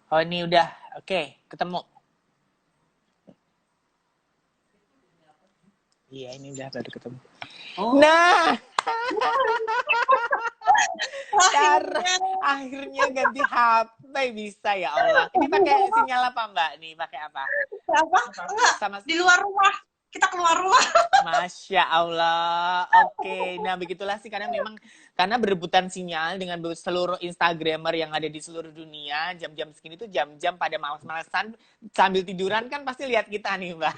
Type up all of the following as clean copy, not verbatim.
Oh ini udah, oke, ketemu. Iya ini udah baru ketemu. Oh, Nah, cara akhirnya. akhirnya ganti HP bisa ya Allah. Ini pakai sinyal apa Mbak nih? Pakai apa? Apa? Enggak, Sama di luar rumah. Kita keluar rumah. Masya Allah. Oke, nah begitulah sih karena memang karena berebutan sinyal dengan seluruh Instagramer yang ada di seluruh dunia, jam-jam segini tuh jam-jam pada males-malesan sambil tiduran kan pasti lihat kita nih, Mbak.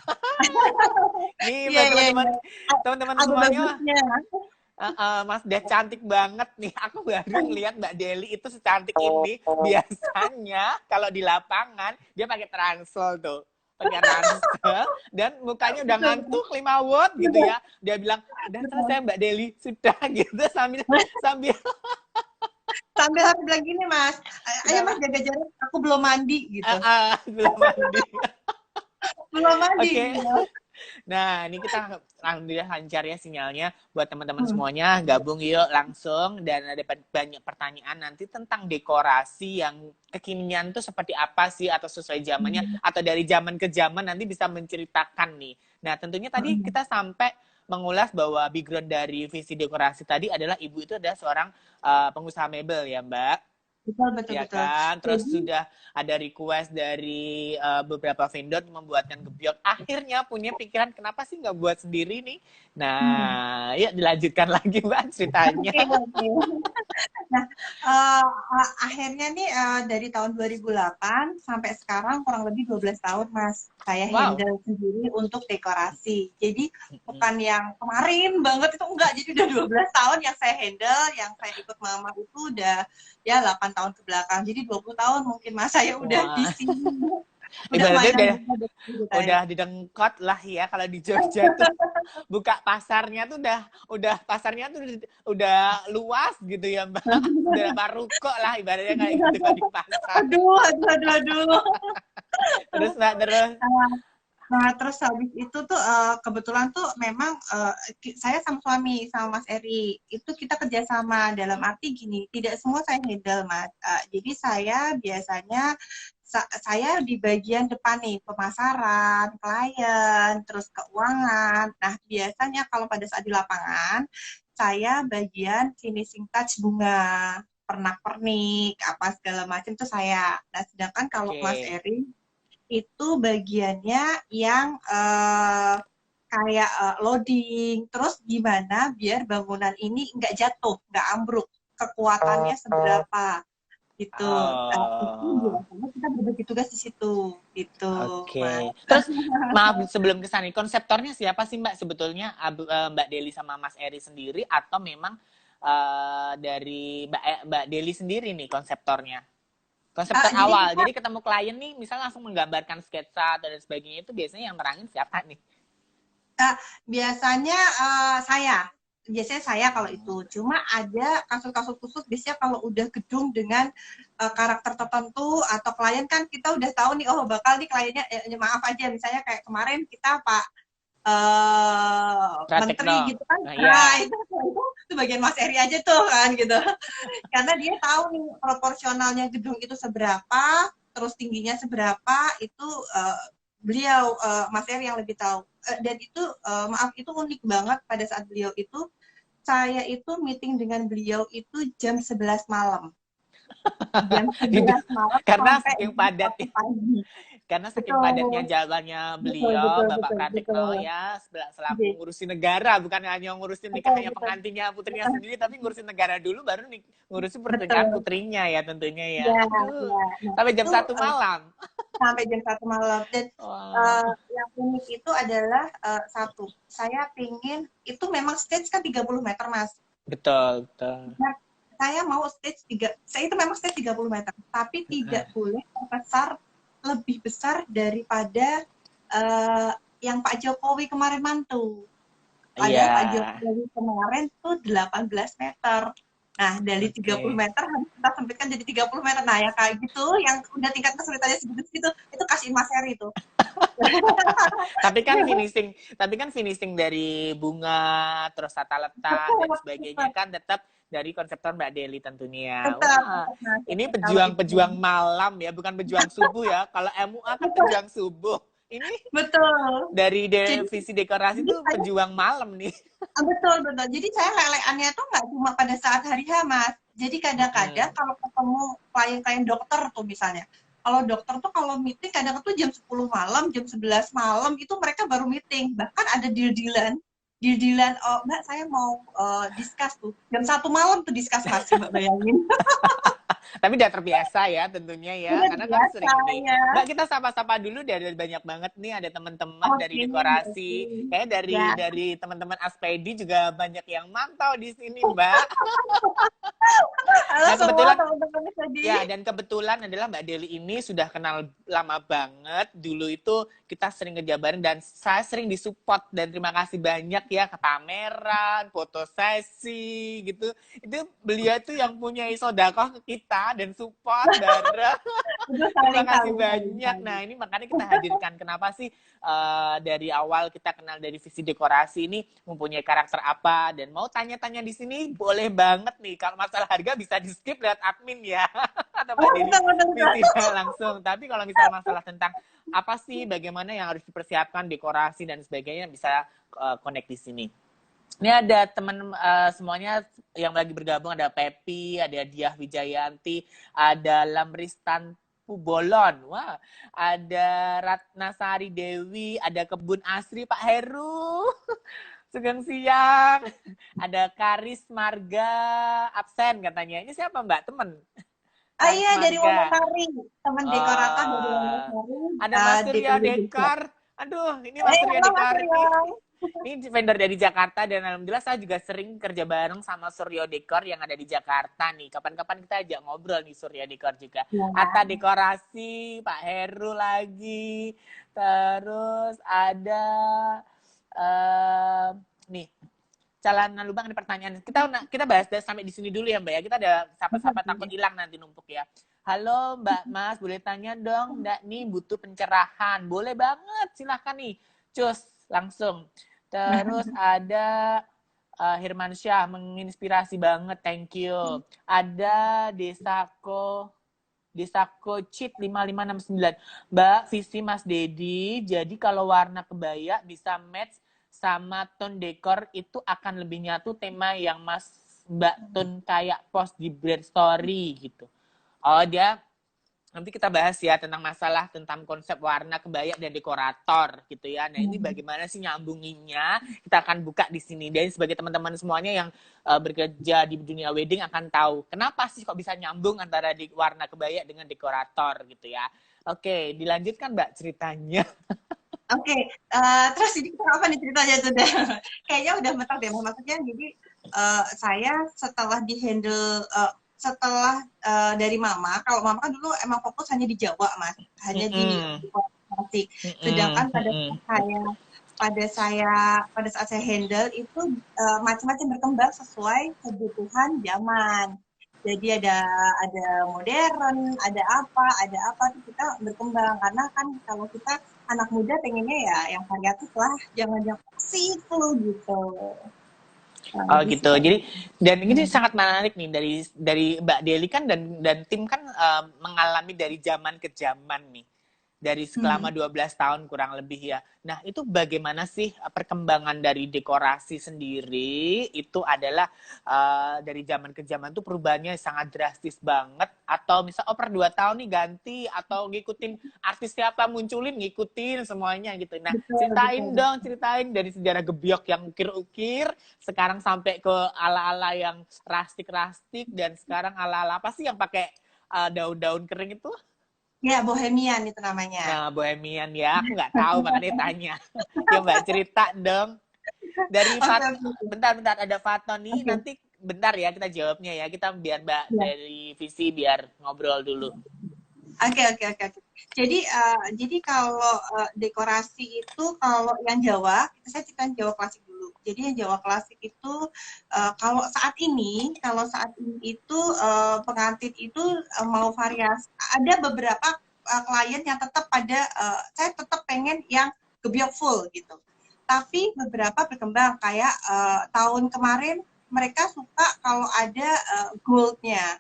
Nih Iya, buat iya, teman-teman iya. teman-teman Ada semuanya, bagusnya. Mas Dea cantik banget nih. Aku baru ngeliat Mbak Deli itu secantik ini. Biasanya kalau di lapangan dia pakai transol tuh, pakai ransel dan mukanya udah Betul, betul. ngantuk 5 watt gitu ya. Dia bilang udah selesai Mbak Deli sudah gitu sambil sambil Sambil harus bilang gini, Mas. Ayo kenapa? Mas jaga jarak, aku belum mandi gitu. Belum mandi. Belum mandi Oke. gitu. Nah, ini kita alhamdulillah lancar ya sinyalnya buat teman-teman Hmm. semuanya. Gabung yuk langsung dan ada banyak pertanyaan nanti tentang dekorasi yang kekinian tuh seperti apa sih atau sesuai zamannya atau dari zaman ke zaman nanti bisa menceritakan nih. Nah, tentunya tadi Hmm. kita sampai mengulas bahwa background dari visi dekorasi tadi adalah ibu itu adalah seorang pengusaha mebel ya, Mbak. Betul, betul, Ya betul. kan, terus Jadi, sudah ada request dari beberapa vendor membuatkan gebyok. Akhirnya punya pikiran kenapa sih nggak buat sendiri nih? hmm. Nah, yuk dilanjutkan lagi Mbak ceritanya. Oke, oke. Nah, akhirnya nih dari tahun 2008 sampai sekarang kurang lebih 12 tahun, Mas. Saya Wow. handle sendiri untuk dekorasi. Jadi bukan yang kemarin banget itu enggak. Jadi udah 12 tahun yang saya handle, yang saya ikut mama itu udah ya 8 tahun ke belakang. Jadi 20 tahun mungkin Mas saya udah di Wah, sini. Udah ibaratnya mainan juga dari ceritanya. udah didengkot lah ya kalau di Jogja tuh buka pasarnya tuh udah pasarnya tuh udah luas gitu ya Mbak. Udah ruko lah ibaratnya kayak gitu kalau di pasar. Aduh, aduh, aduh, aduh. Terus Mbak terus. Nah, terus habis itu tuh kebetulan tuh memang saya sama suami sama Mas Eri itu kita kerjasama dalam arti gini, tidak semua saya handle Mas. Jadi saya biasanya saya di bagian depan nih pemasaran, klien, terus keuangan. Nah, biasanya kalau pada saat di lapangan saya bagian finishing touch bunga, pernak-pernik, apa segala macam tuh saya. Nah, sedangkan kalau Mas Oke. Eri itu bagiannya yang kayak loading, terus gimana biar bangunan ini nggak jatuh, nggak ambruk, kekuatannya seberapa gitu. Itu Oh, biasanya kita berbagi tugas di situ, gitu, Mas. oke. Terus maaf sebelum ke sana, konseptornya siapa sih Mbak sebetulnya Mbak Deli sama Mas Eri sendiri atau memang dari Mbak Deli sendiri nih konseptornya? Konseptor Jadi awal. kita Jadi ketemu klien nih, misalnya langsung menggambarkan sketsa atau dan sebagainya itu biasanya yang terangin siapa nih? uh, biasanya biasanya saya kalau itu. Cuma ada kasus-kasus khusus biasanya kalau udah gedung dengan karakter tertentu atau klien kan kita udah tahu nih oh bakal nih kliennya maaf aja misalnya kayak kemarin kita Pak menteri Pratekno. gitu kan. Nah, Nah, ya. itu bagian Mas Eri aja tuh kan gitu. Karena dia tahu nih proporsionalnya gedung itu seberapa, terus tingginya seberapa, itu beliau Mas Eri yang lebih tahu. Dan itu maaf itu unik banget pada saat beliau itu saya itu meeting dengan beliau itu jam 11 malam. Jam 11 malam Karena sampai saking jam padat 1 pagi. karena saking padatnya Betul, jalannya betul, beliau, betul, Bapak betul, Pratikno betul. ya, selaku Jadi, ngurusin negara, bukan hanya ngurusin betul, nikahnya betul. pengantinnya putrinya sendiri, tapi ngurusin negara dulu, baru ngurusin pernikahan Betul. putrinya ya tentunya ya. Ya, Aduh, ya. Nah, sampai jam itu 1 malam. sampai jam 1 malam. Dan Wah, yang unik itu adalah satu, saya pingin itu memang stage kan 30 meter mas. betul, betul. Nah, saya mau stage 3, saya itu memang stage 30 meter, tapi tidak boleh terbesar lebih besar daripada yang Pak Jokowi kemarin mantu. Iya, Padahal Pak Jokowi kemarin tuh 18 meter. Nah, dari 30 Oke. meter harus kita sempitkan jadi 30 meter. Nah, yang kayak gitu, yang udah tingkat kesulitannya segitu-segitu, itu kasih Mas Eri tuh. Tapi kan finishing dari bunga terus tata letak dan sebagainya Cepet, kan tetap dari konseptor Mbak Deli tentunya. tetap, Wah, Mas. ini Kalau itu. pejuang-pejuang malam ya, bukan pejuang subuh ya. Kalau MUA kan pejuang subuh. Ini Betul. dari Jadi, divisi dekorasi jadi tuh saya, pejuang malam nih. betul, betul. Jadi saya leleannya tuh nggak cuma pada saat hari H, Mas. Jadi kadang-kadang Mm-mm. kalau ketemu klien-klien dokter tuh misalnya. Kalau dokter tuh kalau meeting kadang tuh jam 10 malam, jam 11 malam itu mereka baru meeting. Bahkan ada deal-dealan. Deal-dealan, oh Mbak saya mau discuss tuh. Jam 1 malam tuh discuss Mas, coba bayangin. Tapi udah terbiasa ya tentunya ya, Udah karena kan biasa sering di ya. Mbak kita sapa-sapa dulu dari banyak banget nih ada teman-teman dari Oke, dekorasi. oke. Kayak dari Ya. dari teman-teman Aspedi juga banyak yang mantau di sini, Mbak. Halo Nah, semua kebetulan teman-teman sedih. ya, dan kebetulan adalah Mbak Deli ini sudah kenal lama banget. Dulu itu kita sering ngejabarin dan saya sering disupport dan terima kasih banyak ya ke pameran, foto sesi gitu. Itu beliau tuh yang punya sodakoh ke kita dan support bareng. Itu Terima saling kasih tahu, saling banyak. tahu. Nah, ini makanya kita hadirkan. Kenapa sih dari awal kita kenal dari visi dekorasi ini mempunyai karakter apa dan mau tanya-tanya di sini boleh banget nih. Kalau masalah harga bisa di skip lewat admin ya atau Mbak Oh, Deli betul, betul, betul. visinya langsung. Tapi kalau misalnya masalah tentang apa sih, bagaimana yang harus dipersiapkan dekorasi dan sebagainya bisa connect di sini. Ini ada teman semuanya yang lagi bergabung, ada Pepi, ada Diah Wijayanti, ada Lamristan Pubolon, wah, ada Ratnasari Dewi, ada Kebun Asri Pak Heru, Sugeng Siang, ada Karis Marga absen katanya. Ini siapa Mbak? Temen? Ah Karis iya, dari Marga. Wonosari. Teman dekorator dari Uh, Wonosari. ada Mas DPW Surya juga. Dekar. Aduh, ini Mas Surya Halo Mas Dekar Rio. nih. Ini vendor dari Jakarta dan alhamdulillah saya juga sering kerja bareng sama Suryo Dekor yang ada di Jakarta nih. Kapan-kapan kita ajak ngobrol nih Surya Dekor juga. Atta Ya. Dekorasi, Pak Heru lagi. Terus ada uh, nih Calana Lubang ada pertanyaan. Kita bahas sampai di sini dulu ya Mbak ya. Kita ada sapa-sapa takut hilang nanti numpuk ya. Halo Mbak Mas, boleh tanya dong, Mbak nih butuh pencerahan. Boleh banget, silahkan nih. Cus, langsung. Terus ada Hirmansyah, menginspirasi banget, thank you. Ada Desako Cheat 5569. Mbak, visi Mas Dedi, jadi kalau warna kebaya bisa match sama tone dekor itu akan lebih nyatu tema yang Mas Mbak Tun kayak post di brand story gitu. Oh, dia nanti kita bahas ya tentang masalah tentang konsep warna kebaya dan dekorator gitu ya. Nah, ini bagaimana sih nyambunginnya? Kita akan buka di sini. Dan sebagai teman-teman semuanya yang bekerja di dunia wedding akan tahu kenapa sih kok bisa nyambung antara di warna kebaya dengan dekorator gitu ya. Oke, dilanjutkan Mbak ceritanya. Oke, terus ini kita apa nih ceritanya tuh? Kayaknya udah mentok deh. Maksudnya jadi saya setelah dihandle setelah dari Mama, kalau Mama kan dulu emang fokus hanya di Jawa, Mas, hanya di Tasik. Sedangkan pada saat saya handle itu macam-macam berkembang sesuai kebutuhan zaman. Jadi ada modern, ada apa tuh kita berkembang karena kan kalau kita anak muda pengennya ya yang variatif lah, jangan yang klasik gitu. Oh Gitu gitu. sih. Jadi dan ini sangat menarik nih dari Mbak Deli kan dan tim kan mengalami dari zaman ke zaman nih. Dari selama 12 tahun kurang lebih ya. Nah, itu bagaimana sih perkembangan dari dekorasi sendiri? Itu adalah dari zaman ke zaman tuh perubahannya sangat drastis banget atau misal per 2 tahun nih ganti atau ngikutin artis siapa munculin ngikutin semuanya gitu. Nah, Betul, ceritain betul. dong, ceritain dari sejarah gebyok yang ukir-ukir sekarang sampai ke ala-ala yang rastik-rastik dan sekarang ala-ala apa sih yang pakai daun-daun kering itu? Ya, bohemian itu namanya. Nah, Bohemian ya, aku nggak tahu makanya tanya. Ya Mbak cerita dong. Dari Oke, oke. bentar-bentar ada Faton nih, Oke. nanti bentar ya kita jawabnya ya. Kita biar Mbak Ya. dari visi biar ngobrol dulu. Oke, oke, oke, oke. Jadi kalau dekorasi itu kalau yang Jawa, saya ceritain Jawa klasik dulu. Jadi yang Jawa klasik itu kalau saat ini itu pengantin itu mau variasi. Ada beberapa klien yang tetap pada saya tetap pengen yang gebyok full gitu. Tapi beberapa berkembang kayak tahun kemarin mereka suka kalau ada goldnya.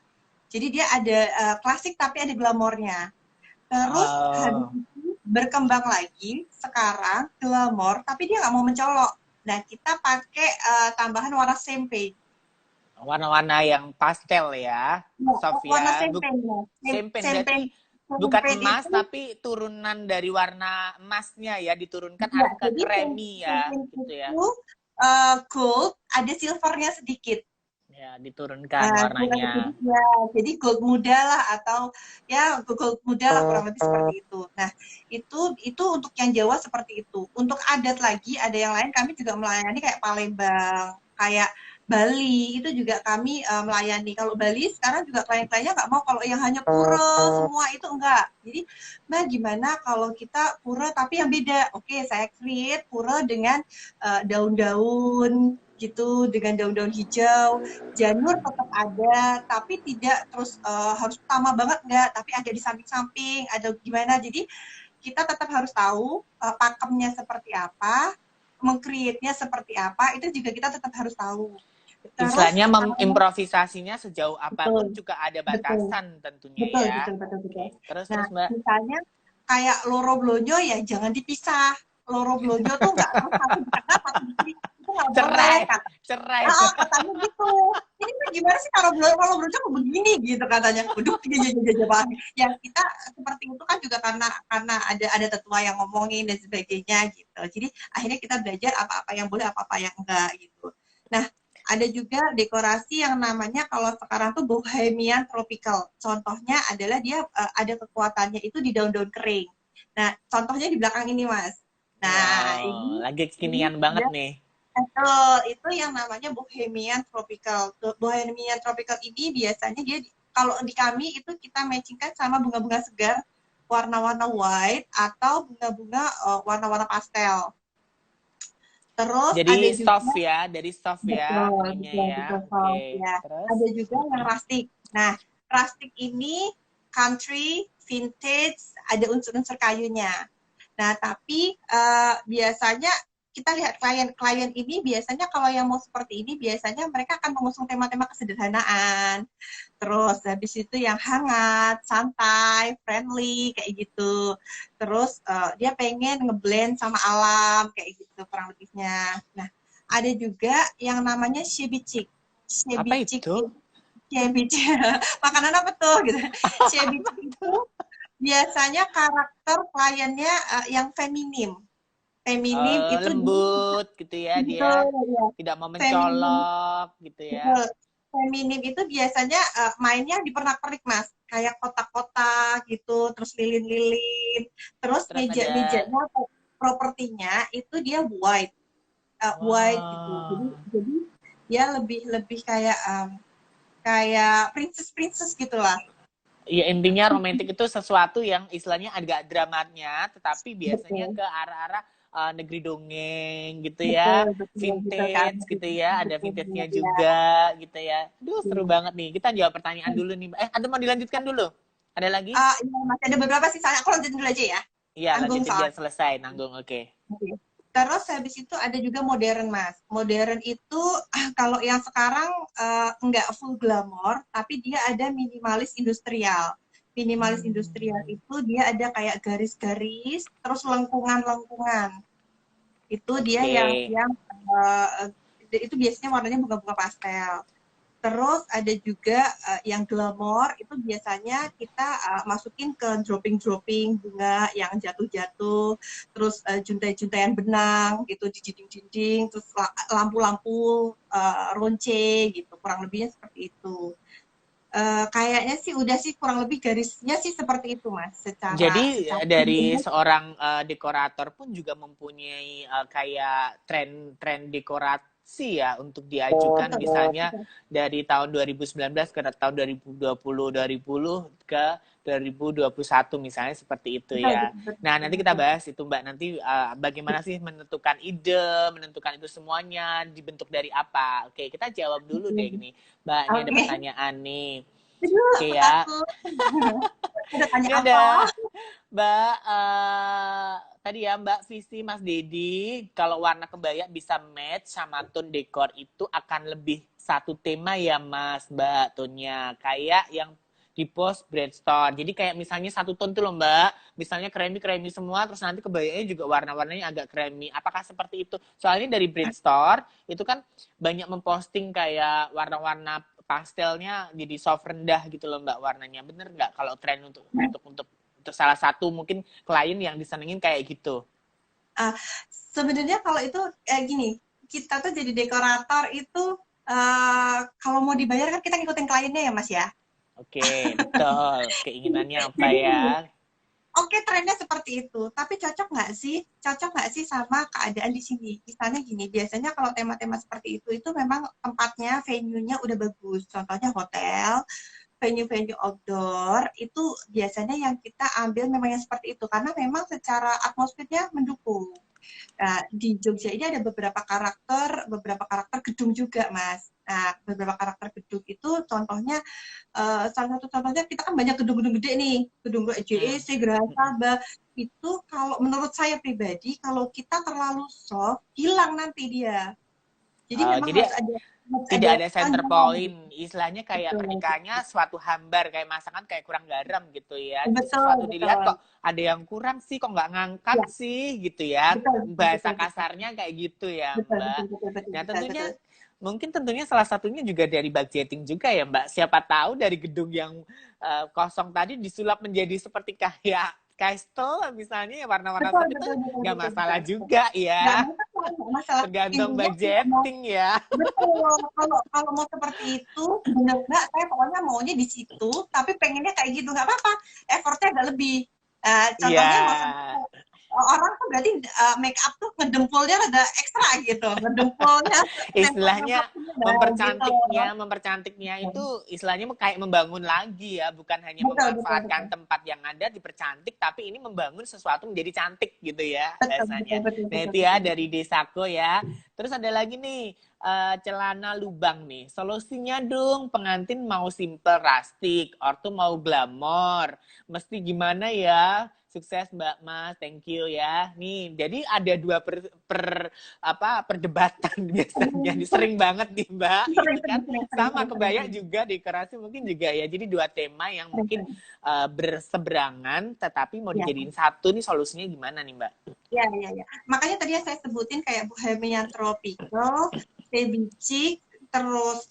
Jadi dia ada klasik tapi ada glamornya. Terus habis Oh, itu berkembang lagi sekarang glamor tapi dia nggak mau mencolok. Nah kita pakai tambahan warna champagne. warna-warna yang pastel ya, Ya, Sofia. warna champagne ya. Champagne berarti Champagne, bukan champagne emas itu tapi turunan dari warna emasnya ya, diturunkan ya, agak jadi kremi ya, champagne gitu ya. itu gold, ada silvernya sedikit. Ya, diturunkan Nah, warnanya. jadi gold muda lah atau ya gold muda lah kurang lebih seperti itu. Nah, itu untuk yang Jawa seperti itu. Untuk adat lagi ada yang lain kami juga melayani kayak Palembang, kayak Bali itu juga kami melayani. Kalau Bali sekarang juga klien-kliennya nggak mau kalau yang hanya pura semua itu enggak. Jadi, Mbak gimana kalau kita pura tapi yang beda? Oke, saya create pura dengan daun-daun gitu, dengan daun-daun hijau, janur tetap ada, tapi tidak terus harus utama banget enggak, tapi ada di samping-samping, ada gimana. Jadi kita tetap harus tahu pakemnya seperti apa, meng-create-nya seperti apa, itu juga kita tetap harus tahu. Terus Istilahnya improvisasinya sejauh betul, apapun juga ada betul, batasan tentunya betul, ya. betul, betul, betul. Oke, terus Nah, terus Mbak. misalnya kayak loro blonyo ya jangan dipisah. Loro blonyo tuh nggak terus satu di tengah, satu di kiri. Itu nggak boleh. Cerai, cerai. Katanya gitu. Ini tuh gimana sih kalau belum kok begini gitu katanya. Waduh, jajan yang kita seperti itu kan juga karena ada tetua yang ngomongin dan sebagainya gitu. Jadi akhirnya kita belajar apa-apa yang boleh, apa-apa yang enggak gitu. Nah, ada juga dekorasi yang namanya kalau sekarang tuh bohemian tropical. Contohnya adalah dia ada kekuatannya itu di daun-daun kering. Nah, contohnya di belakang ini, Mas. Nah, Wow, ini lagi ini kekinian banget dia. nih. Betul, itu yang namanya Bohemian Tropical. Bohemian Tropical ini biasanya dia kalau di kami itu kita matchingkan sama bunga-bunga segar warna-warna white atau bunga-bunga warna-warna pastel. Terus Jadi ada soft juga ya, dari soft ya betul, ininya betul, ya. betul, Oke, soft, ya. terus. Ada juga yang rustic. Nah, rustic ini country, vintage, ada unsur-unsur kayunya. Nah, tapi biasanya kita lihat klien-klien ini biasanya kalau yang mau seperti ini biasanya mereka akan mengusung tema-tema kesederhanaan. Terus habis itu yang hangat, santai, friendly kayak gitu. Terus dia pengen ngeblend sama alam kayak gitu kurang lebihnya. Nah, ada juga yang namanya shabby chic. Apa Shabby chic itu? itu shabby chic. Makanan apa tuh gitu. Shabby chic itu biasanya karakter kliennya yang feminim. Feminim itu dia Lembut gitu ya dia, betul ya. tidak mau Feminim mencolok gitu ya. betul. Feminim itu biasanya mainnya di pernak-pernik Mas. Kayak kotak-kotak gitu, terus lilin-lilin, terus Terus ada, meja-mejanya propertinya itu dia white, white gitu. Jadi wow. jadi dia lebih lebih kayak kayak princess-princess gitulah. Ya intinya romantis itu sesuatu yang istilahnya agak dramanya, tetapi biasanya Betul. ke arah-arah negeri dongeng gitu Betul, ya, betul, gitu kan. vintage gitu ya, ada Betul, vintage-nya ya. juga gitu ya. Duh seru Ya. banget nih. Kita jawab pertanyaan dulu nih. Atau mau dilanjutkan dulu? Ada lagi? Ya, masih ada beberapa sih, saya aku lanjutin dulu aja ya. Iya, Tanggung lanjutin biar soal. selesai nanggung. Oke. Oke. Terus habis itu ada juga modern, Mas. Modern itu kalau yang sekarang nggak full glamor, tapi dia ada minimalis industrial. Minimalis industrial Hmm, itu dia ada kayak garis-garis, terus lengkungan-lengkungan. Itu dia oke. yang itu biasanya warnanya bunga-bunga pastel. Terus ada juga yang glamor itu biasanya kita masukin ke dropping-dropping bunga yang jatuh-jatuh, terus juntai-juntaian benang gitu di dinding-dinding, terus lampu-lampu ronce gitu, kurang lebihnya seperti itu. Kayaknya sih udah sih kurang lebih garisnya sih seperti itu Mas, Jadi secara dari seorang dekorator pun juga mempunyai kayak tren-tren dekorasi opsi ya untuk diajukan betul, misalnya dari tahun 2019 ke tahun 2020 ke 2021 misalnya seperti itu betul, ya. betul, betul, Nah, betul, nanti kita betul. bahas itu Mbak. Nanti bagaimana sih menentukan ide, menentukan itu semuanya, dibentuk dari apa. Oke, kita jawab dulu deh Hmm. gini. Mbak, ini ada Oke. pertanyaan nih. Aduh, Oke aku ya. takut. Udah tanya Ini apa? ada Mbak, tadi ya Mbak Visi, Mas Dedi, kalau warna kebaya bisa match sama tone dekor itu akan lebih satu tema ya Mas, Mbak, tone-nya. Kayak yang di post brainstorm. Jadi kayak misalnya satu tone tuh loh Mbak, misalnya kremi-kremi semua, terus nanti kebayanya juga warna-warnanya agak kremi. Apakah seperti itu? Soalnya dari brainstorm, itu kan banyak memposting kayak warna-warna pastelnya jadi soft rendah gitu loh Mbak warnanya. Bener nggak kalau tren untuk salah satu mungkin klien yang disenengin kayak gitu. Ah, sebenarnya kalau itu gini, kita tuh jadi dekorator itu kalau mau dibayar kan kita ngikutin kliennya ya Mas ya. Oke, betul. Keinginannya apa Jadi ya? gini, oke trennya seperti itu, tapi cocok nggak sih? Cocok nggak sih sama keadaan di sini? Misalnya gini, biasanya kalau tema-tema seperti itu memang tempatnya, venue-nya udah bagus. Contohnya hotel, venue-venue outdoor itu biasanya yang kita ambil memang yang seperti itu karena memang secara atmosfernya mendukung. Nah, di Jogja ini ada beberapa karakter gedung juga, Mas. Nah, beberapa karakter gedung itu contohnya, salah satu contohnya kita kan banyak gedung-gedung gede nih, gedung Hmm. JEC, Geraha Sabah. Itu kalau menurut saya pribadi, kalau kita terlalu soft, hilang nanti dia. Jadi memang Jadi harus tidak ada ada center panjang. point, istilahnya kayak Betul, pernikahannya suatu hambar kayak masakan kayak kurang garam gitu ya. Jadi betul, sesuatu dilihat betul. kok ada yang kurang sih, kok nggak ngangkat Ya, sih gitu ya. betul, betul, Bahasa betul, betul. kasarnya kayak gitu ya Betul, Mbak. betul, betul, betul, Nah betul, tentunya betul. mungkin tentunya salah satunya juga dari budgeting juga ya Mbak. Siapa tahu dari gedung yang kosong tadi disulap menjadi seperti kayak Castle misalnya ya warna-warna Betul, soft itu betul, betul, nggak betul, masalah betul, betul. juga Nggak ya. masalah, nggak masalah. Tergantung Intinya kalau mau budgeting ya. betul, kalau mau seperti itu, bener nggak? Saya pokoknya maunya di situ, tapi pengennya kayak gitu nggak apa-apa. Effortnya agak lebih. Iya. Contohnya maksudnya orang tuh berarti make up tuh ngedempulnya ada ekstra gitu, ngedempulnya Istilahnya nempel-nempelnya ada gitu. mempercantiknya itu istilahnya kayak membangun lagi ya, bukan hanya Betul, betul, betul. memanfaatkan tempat yang ada dipercantik, tapi ini membangun sesuatu menjadi cantik gitu ya Betul, betul, bahasanya. betul, Nah betul, itu ya betul, dari betul. Desako ya. Terus ada lagi nih celana lubang nih. Solusinya dong pengantin mau simple rustic, ortu mau glamor. Mesti gimana ya? Sukses Mbak Mas, thank you ya. Nih, jadi ada dua perdebatan biasanya sering banget nih Mbak Sering, ini sering, kan sering, sering, sama sering, sering, kebaya sering, juga dekorasi mungkin juga ya jadi dua tema yang sering, mungkin sering. berseberangan tetapi mau Ya. dijadiin satu nih solusinya gimana nih Mbak? Ya, ya, ya. Makanya tadi yang saya sebutin kayak Bohemian Tropical, Baby Chic, terus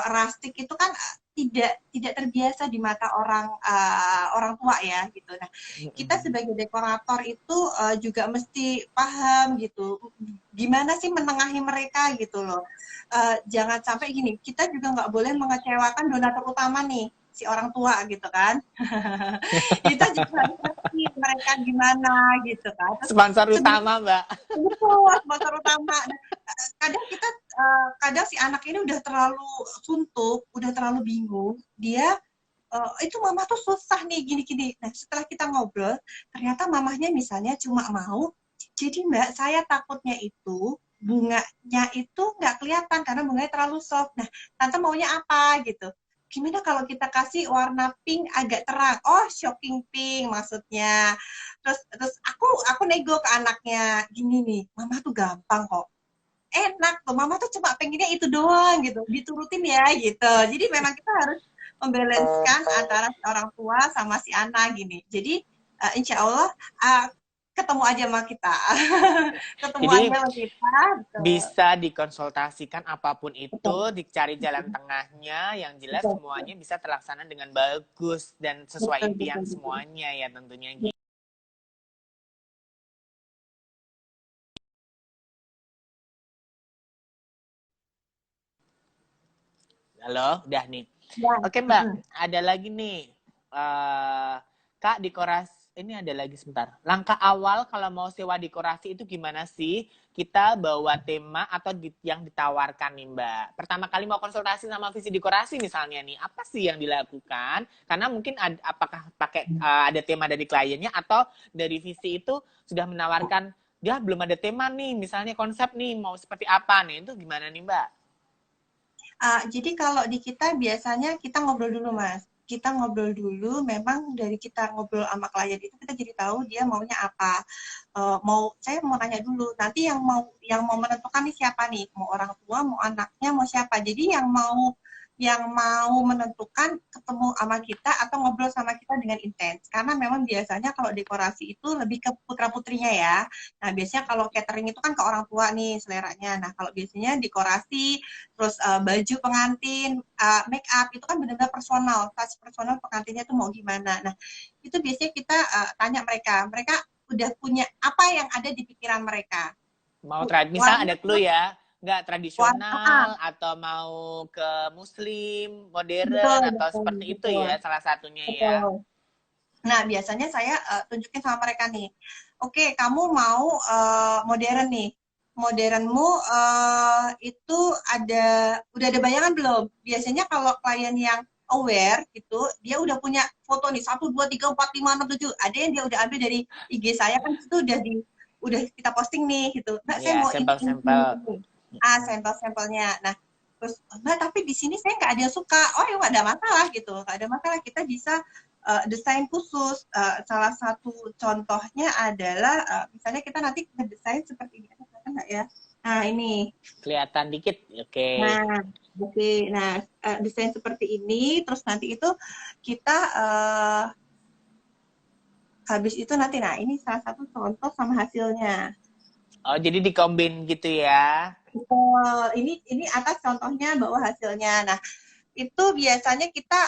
Rustic itu kan tidak terbiasa di mata orang tua ya gitu. Nah, kita sebagai dekorator itu juga mesti paham gitu. Gimana sih menengahi mereka gitu loh. Jangan sampai gini, kita juga nggak boleh mengecewakan donatur utama nih si orang tua gitu kan. Kita juga harus ngerti mereka gimana gitu kan. Terus Sponsor sebenarnya utama Mbak. betul sponsor utama. Kadang kita kadang si anak ini udah terlalu suntuk, udah terlalu bingung. Dia itu mama tuh susah nih gini-gini. Nah setelah kita ngobrol, ternyata mamahnya misalnya cuma mau. Jadi Mbak, saya takutnya itu bunganya itu nggak kelihatan karena bunganya terlalu soft. Nah, tante maunya apa gitu? Gimana kalau kita kasih warna pink agak terang? Oh, shocking pink maksudnya. Terus aku nego ke anaknya gini nih, mama tuh gampang kok. Enak tuh, mama tuh cuma pengennya itu doang gitu, diturutin ya gitu. Jadi memang kita harus membalanskan antara orang tua sama si anak gini. Jadi insya Allah ketemu aja sama kita, ketemu Jadi aja sama kita. Gitu. bisa dikonsultasikan apapun itu, Betul, dicari jalan tengahnya, yang jelas betul, semuanya bisa terlaksana dengan bagus dan sesuai betul, impian betul, betul. semuanya ya tentunya gitu. Halo, udah nih. Ya, Oke Mbak, ada lagi nih. Kak dekorasi ini ada lagi sebentar. Langkah awal kalau mau sewa dekorasi itu gimana sih? Kita bawa tema atau yang ditawarkan nih Mbak. Pertama kali mau konsultasi sama visi dekorasi misalnya nih, apa sih yang dilakukan? Karena mungkin apakah pakai ada tema dari kliennya atau dari visi itu sudah menawarkan dia belum ada tema nih, misalnya konsep nih mau seperti apa nih? Itu gimana nih Mbak? Jadi kalau di kita biasanya kita ngobrol dulu, Mas. Kita ngobrol dulu, memang dari kita ngobrol sama klien itu kita jadi tahu dia maunya apa. Saya mau nanya dulu, nanti yang mau menentukan nih siapa nih? Mau orang tua, mau anaknya, mau siapa? Jadi yang mau menentukan ketemu sama kita atau ngobrol sama kita dengan intens. Karena memang biasanya kalau dekorasi itu lebih ke putra-putrinya ya. Nah, biasanya kalau catering itu kan ke orang tua nih seleranya. Nah, kalau biasanya dekorasi, terus baju pengantin, make up, itu kan benar-benar personal. Touch personal pengantinnya tuh mau gimana. Nah, itu biasanya kita tanya mereka. Mereka udah punya apa yang ada di pikiran mereka. Mau misal ada clue ya, nggak tradisional Warna, atau mau ke muslim, modern betul, atau betul, seperti itu betul, ya salah satunya ya. betul. Nah, biasanya saya tunjukin sama mereka nih. Oke, kamu mau modern nih. Modernmu itu udah ada bayangan belum? Biasanya kalau klien yang aware gitu, dia udah punya foto nih 1, 2, 3, 4, 5, 6, 7. Ada yang dia udah ambil dari IG saya kan itu udah kita posting nih gitu. Mbak, saya Ya, mau sampel-sampel. ini. Sampel-sampelnya. Nah, terus Mbak, tapi di sini saya nggak ada yang suka. Oh, ya nggak ada masalah gitu. Nggak ada masalah. Kita bisa desain khusus. Salah satu contohnya adalah misalnya kita nanti ngedesain seperti ini. Ada nggak ya? Nah, ini. Kelihatan dikit, oke. Nah, oke. Nah, desain seperti ini. Terus nanti itu kita habis itu nanti. Nah, ini salah satu contoh sama hasilnya. Oh, jadi dikombin gitu ya. Ini atas contohnya bahwa hasilnya. Nah, itu biasanya kita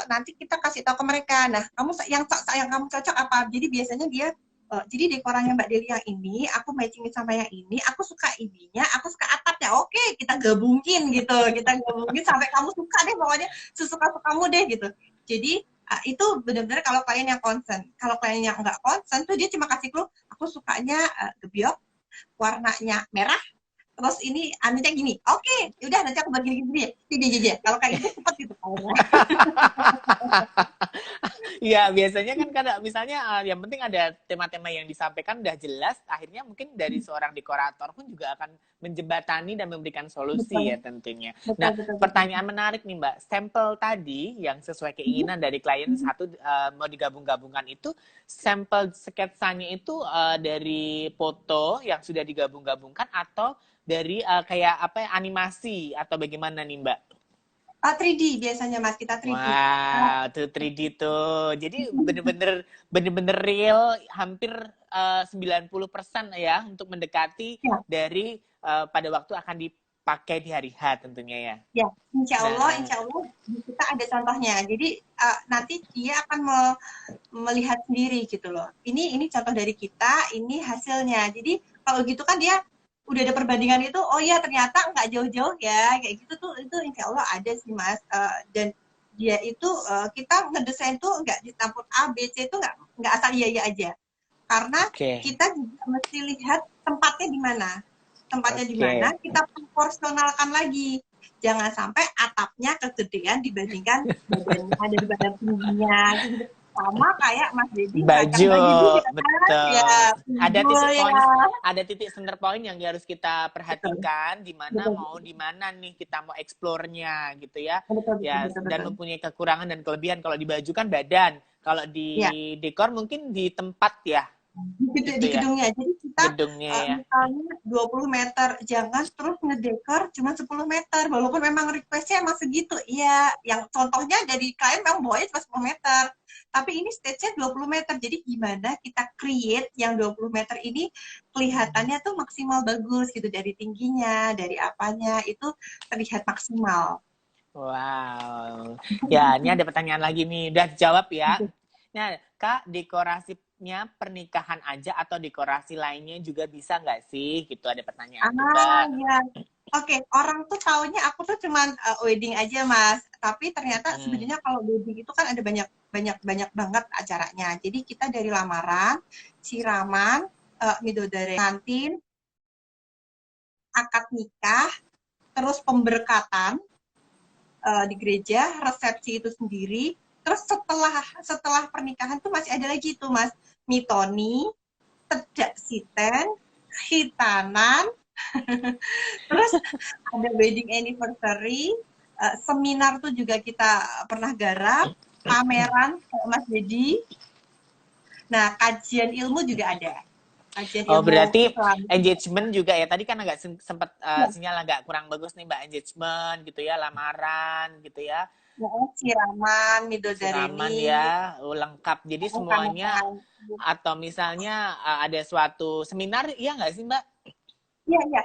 nanti kita kasih tahu ke mereka. Nah, yang kamu cocok apa? Jadi biasanya dia jadi dekorannya Mbak Delia ini, aku matchingin sama yang ini, aku suka ininya, aku suka atapnya. Oke, kita gabungin gitu. Kita gabungin sampai kamu suka deh, pokoknya sesuka-sukamu deh gitu. Jadi itu benar-benar kalau klien yang concern. Kalau klien yang nggak concern tuh dia cuma kasih clue, aku sukanya gebyok, warnanya merah, terus ini anunya gini. Oke, yaudah nanti aku bagi gini ya. Jadi aja. Kalau kayak gitu cepet gitu. Ya, biasanya kan karena misalnya yang penting ada tema-tema yang disampaikan udah jelas, akhirnya mungkin dari seorang dekorator pun juga akan menjembatani dan memberikan solusi ya Betul, tentunya. betul, Nah, betul, betul. pertanyaan menarik nih Mbak, sampel tadi yang sesuai keinginan dari klien satu mau digabung-gabungkan itu, sampel sketsanya itu dari foto yang sudah digabung-gabungkan atau dari kayak apa ya, animasi atau bagaimana nih Mbak? 3D biasanya Mas, kita 3D. Wow, tuh 3D tuh. Jadi bener-bener real, hampir 90% ya untuk mendekati Ya, dari pada waktu akan dipakai di hari H tentunya ya. ya. Nah, Insya Allah kita ada contohnya. Jadi nanti dia akan melihat sendiri gitu loh. Ini contoh dari kita, ini hasilnya. Jadi kalau gitu kan dia udah ada perbandingan itu, oh ya ternyata nggak jauh-jauh ya, kayak gitu tuh itu insya Allah ada sih Mas. Dan dia itu kita ngedesain tuh nggak dicampur A, B, C itu nggak asal iya aja. Karena oke. kita juga mesti lihat tempatnya di mana. Tempatnya di mana, Oke. kita proporsionalkan lagi. Jangan sampai atapnya kegedean dibandingkan badannya dari badan tingginya. Gitu. Sama kayak Mas Dedi ngerancang Baju, baju gitu kan. Ya, betul. Ada titik ya. poin, ada titik center point yang harus kita Betul, perhatikan di mana betul, mau di mana nih kita mau eksplornya gitu ya. betul, betul, Ya, betul, dan betul. mempunyai kekurangan dan kelebihan. Kalau di baju kan badan, kalau di Ya, dekor mungkin di tempat ya, gitu di ya, gedungnya. Jadi kita gedungnya ya. misalnya 20 meter, jangan terus ngedekor cuma 10 meter. Walaupun memang requestnya emang segitu. Iya, yang contohnya dari klien memang bawahnya cuma 10 meter. Tapi ini stage-nya 20 meter. Jadi gimana kita create yang 20 meter ini kelihatannya tuh maksimal bagus gitu. Dari tingginya, dari apanya, itu terlihat maksimal. Wow. Ya, ini ada pertanyaan lagi nih. Udah dijawab ya. Nah, Kak, dekorasinya pernikahan aja atau dekorasi lainnya juga bisa nggak sih? Gitu ada pertanyaan juga. Ya. Oke, orang tuh taunya aku tuh cuman wedding aja, Mas. Tapi ternyata Hmm. sebenarnya kalau wedding itu kan ada banyak banyak banget acaranya. Jadi kita dari lamaran, siraman, midodare, pengantin, akad nikah, terus pemberkatan di gereja, resepsi itu sendiri. Terus setelah pernikahan tuh masih ada lagi tuh Mas, mitoni, tedak siten, hitanan, terus ada wedding anniversary, seminar tuh juga kita pernah garap, pameran Mas Dedi. Nah, kajian ilmu juga ada. Kajian Oh, ilmu berarti Islam. engagement juga ya. Tadi kan agak sempat Ya, sinyal agak kurang bagus nih Mbak, engagement gitu ya, lamaran gitu ya, ya, siraman, siraman midodareni, ya, lengkap. Jadi semuanya pernikahan. atau misalnya ada suatu seminar, iya nggak sih Mbak? Iya, iya.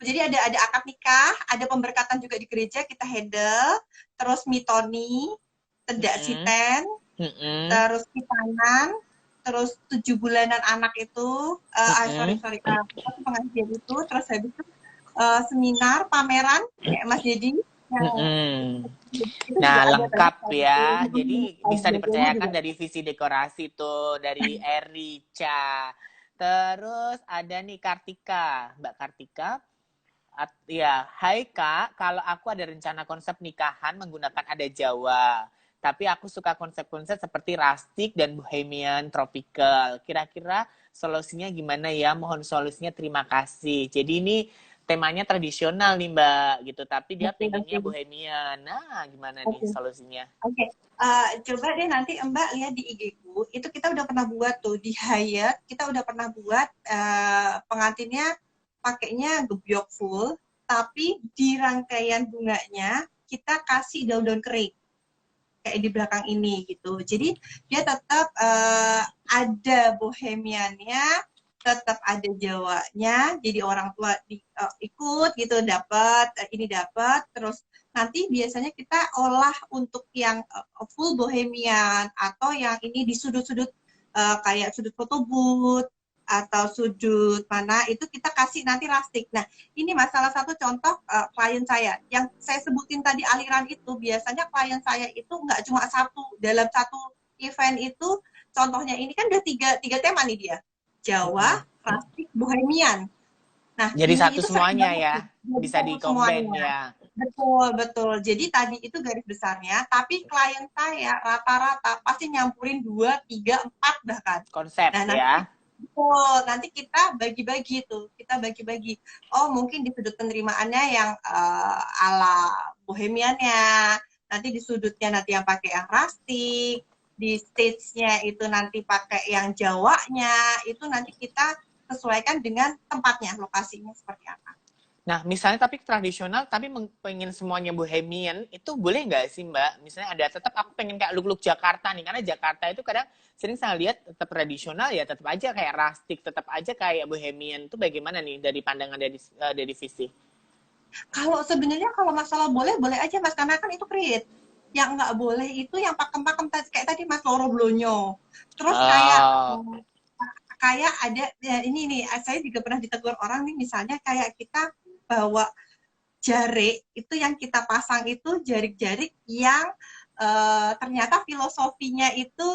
Jadi ada akad nikah, ada pemberkatan juga di gereja kita handle, terus mitoni, tedak Mm-mm. siten, Mm-mm. terus hitanan, terus 7 bulanan anak itu, sorry Mm-mm. sorry, pengajian itu, terus habis itu seminar, pameran, kayak Mas Dedi, yang Mm-mm. itu Nah, juga ada banget. lengkap ya. Jadi bisa Ilmu dipercayakan juga. dari visi dekorasi tuh, dari Erica. Terus ada nih Kartika, Mbak Kartika. Ya, hai Kak, kalau aku ada rencana konsep nikahan menggunakan adat Jawa. Tapi aku suka konsep-konsep seperti rustic dan bohemian tropical. Kira-kira solusinya gimana ya? Mohon solusinya, terima kasih. Jadi ini temanya tradisional nih Mbak, gitu. Tapi dia Oke, pengennya oke. bohemian. Nah, gimana nih Oke. solusinya? Oke, coba deh nanti Mbak lihat di IG-ku, itu kita udah pernah buat tuh di Hyatt, kita udah pernah buat pengantinnya pakainya gebyok full, tapi di rangkaian bunganya kita kasih daun-daun kering kayak di belakang ini gitu. Jadi dia tetap ada bohemiannya, tetap ada Jawanya. Jadi orang tua ikut gitu dapat ini dapat terus nanti biasanya kita olah untuk yang full bohemian atau yang ini di sudut-sudut kayak sudut foto booth atau sudut mana itu kita kasih nanti rustic. Nah, ini masalah satu contoh klien saya yang saya sebutin tadi aliran itu biasanya klien saya itu nggak cuma satu dalam satu event itu contohnya ini kan udah tiga tema nih dia Jawa, Rustic, Bohemian. Nah Jadi ini satu itu sering semuanya banget ya, tuh jadi bisa di-combine semuanya. ya, Betul betul. Jadi tadi itu garis besarnya, tapi klien saya rata-rata pasti nyampurin 2, 3, 4 bahkan. konsep Nah nanti ya. betul, nanti kita bagi-bagi tuh, kita bagi-bagi. Oh, mungkin di sudut penerimaannya yang ala bohemiannya, nanti di sudutnya nanti yang pakai yang rustic, di stage-nya itu nanti pakai yang Jawanya, itu nanti kita sesuaikan dengan tempatnya, lokasinya seperti apa. Nah, misalnya tapi tradisional, tapi pengen semuanya bohemian, itu boleh nggak sih Mbak? Misalnya ada tetap aku pengen kayak look-look Jakarta nih, karena Jakarta itu kadang sering saya lihat tetap tradisional ya, tetap aja kayak rustic, tetap aja kayak bohemian. Itu bagaimana nih dari pandangan dari visi? Kalau sebenarnya kalau masalah boleh, boleh aja Mas, karena kan itu create. Yang nggak boleh itu yang pakem-pakem kayak tadi Mas Loro Blonyo. Terus Oh, kayak ada ya ini nih saya juga pernah ditegur orang nih misalnya kayak kita bawa jarik itu yang kita pasang itu jarik-jarik yang ternyata filosofinya itu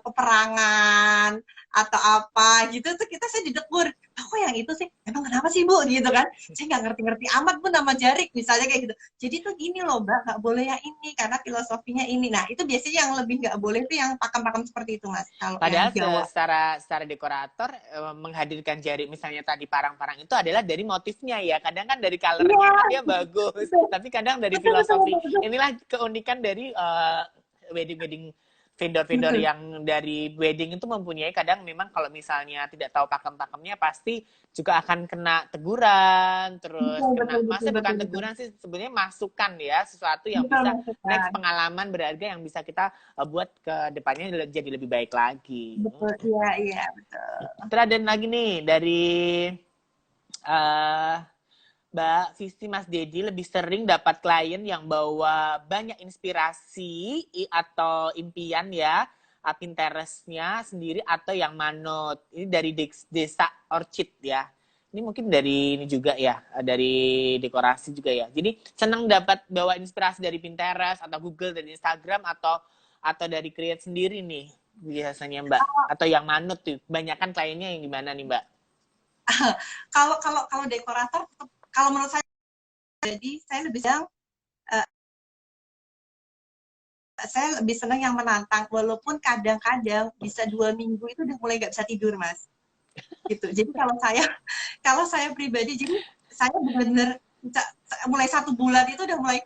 peperangan atau apa gitu tuh kita saya ditegur aku yang itu sih emang kenapa sih bu gitu kan saya nggak ngerti-ngerti amat bu nama jarik misalnya kayak gitu jadi tuh gini loh mbak nggak boleh yang ini karena filosofinya ini nah itu biasanya yang lebih nggak boleh tuh yang pakem-pakem seperti itu mas kalau yang padahal Jawa. secara dekorator menghadirkan jari misalnya tadi parang-parang itu adalah dari motifnya ya. Kadang kan dari colornya Iya, kan dia bagus, betul, tapi kadang dari betul, betul, filosofi. betul, betul, Inilah keunikan dari wedding-wedding vendor-vendor betul. yang dari wedding itu mempunyai kadang memang kalau misalnya tidak tahu pakem-pakemnya pasti juga akan kena teguran, terus Betul, betul, kena, betul, maksudnya betul, bukan betul. teguran sih, sebenarnya masukan ya, sesuatu yang Betul, bisa next masukan. pengalaman berharga yang bisa kita buat ke depannya jadi lebih baik lagi. Betul, iya, iya, betul. Terus ada lagi nih dari uh, Mbak Visti Mas Dedi lebih sering dapat klien yang bawa banyak inspirasi atau impian ya, Pinterest-nya sendiri atau yang manut. Ini dari desa Orchid ya. Ini mungkin dari ini juga ya, dari dekorasi juga ya. Jadi senang dapat bawa inspirasi dari Pinterest atau Google dan Instagram atau atau dari create sendiri nih biasanya Mbak? Atau yang manut tuh? Kebanyakan kliennya yang gimana nih Mbak? Kalau dekorator, kalau menurut saya, jadi saya lebih senang yang menantang, walaupun kadang-kadang bisa 2 minggu itu udah mulai nggak bisa tidur, Mas. Gitu. Jadi kalau saya pribadi, jadi saya benar-benar mulai 1 bulan itu udah mulai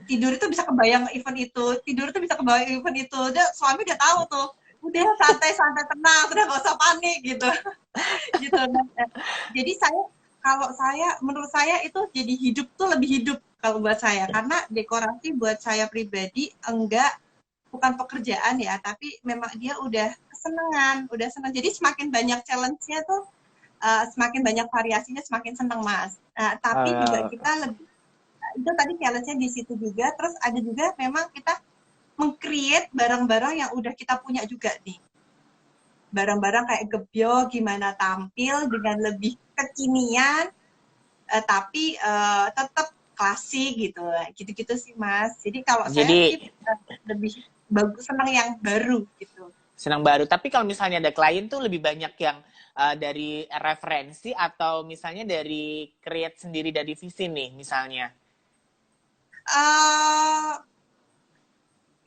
tidur itu bisa kebayang event itu, tidur itu bisa kebayang event itu. Suami udah tahu tuh, udah santai-santai tenang, udah nggak usah panik gitu. Gitu. Jadi menurut saya itu jadi hidup tuh lebih hidup kalau buat saya, karena dekorasi buat saya pribadi bukan pekerjaan ya, tapi memang dia udah kesenangan, udah senang. Jadi semakin banyak challenge-nya tuh, semakin banyak variasinya, semakin senang, Mas. Tapi juga kita lebih, itu tadi challenge-nya di situ juga. Terus ada juga memang kita meng-create barang-barang yang udah kita punya juga nih. Barang-barang kayak Gebyo, gimana tampil dengan lebih kekinian, tapi tetap klasik gitu. Gitu-gitu sih, Mas. Jadi kalau saya sih lebih bagus, senang yang baru gitu. Senang baru. Tapi kalau misalnya ada klien tuh lebih banyak yang dari referensi atau misalnya dari create sendiri dari visi nih misalnya?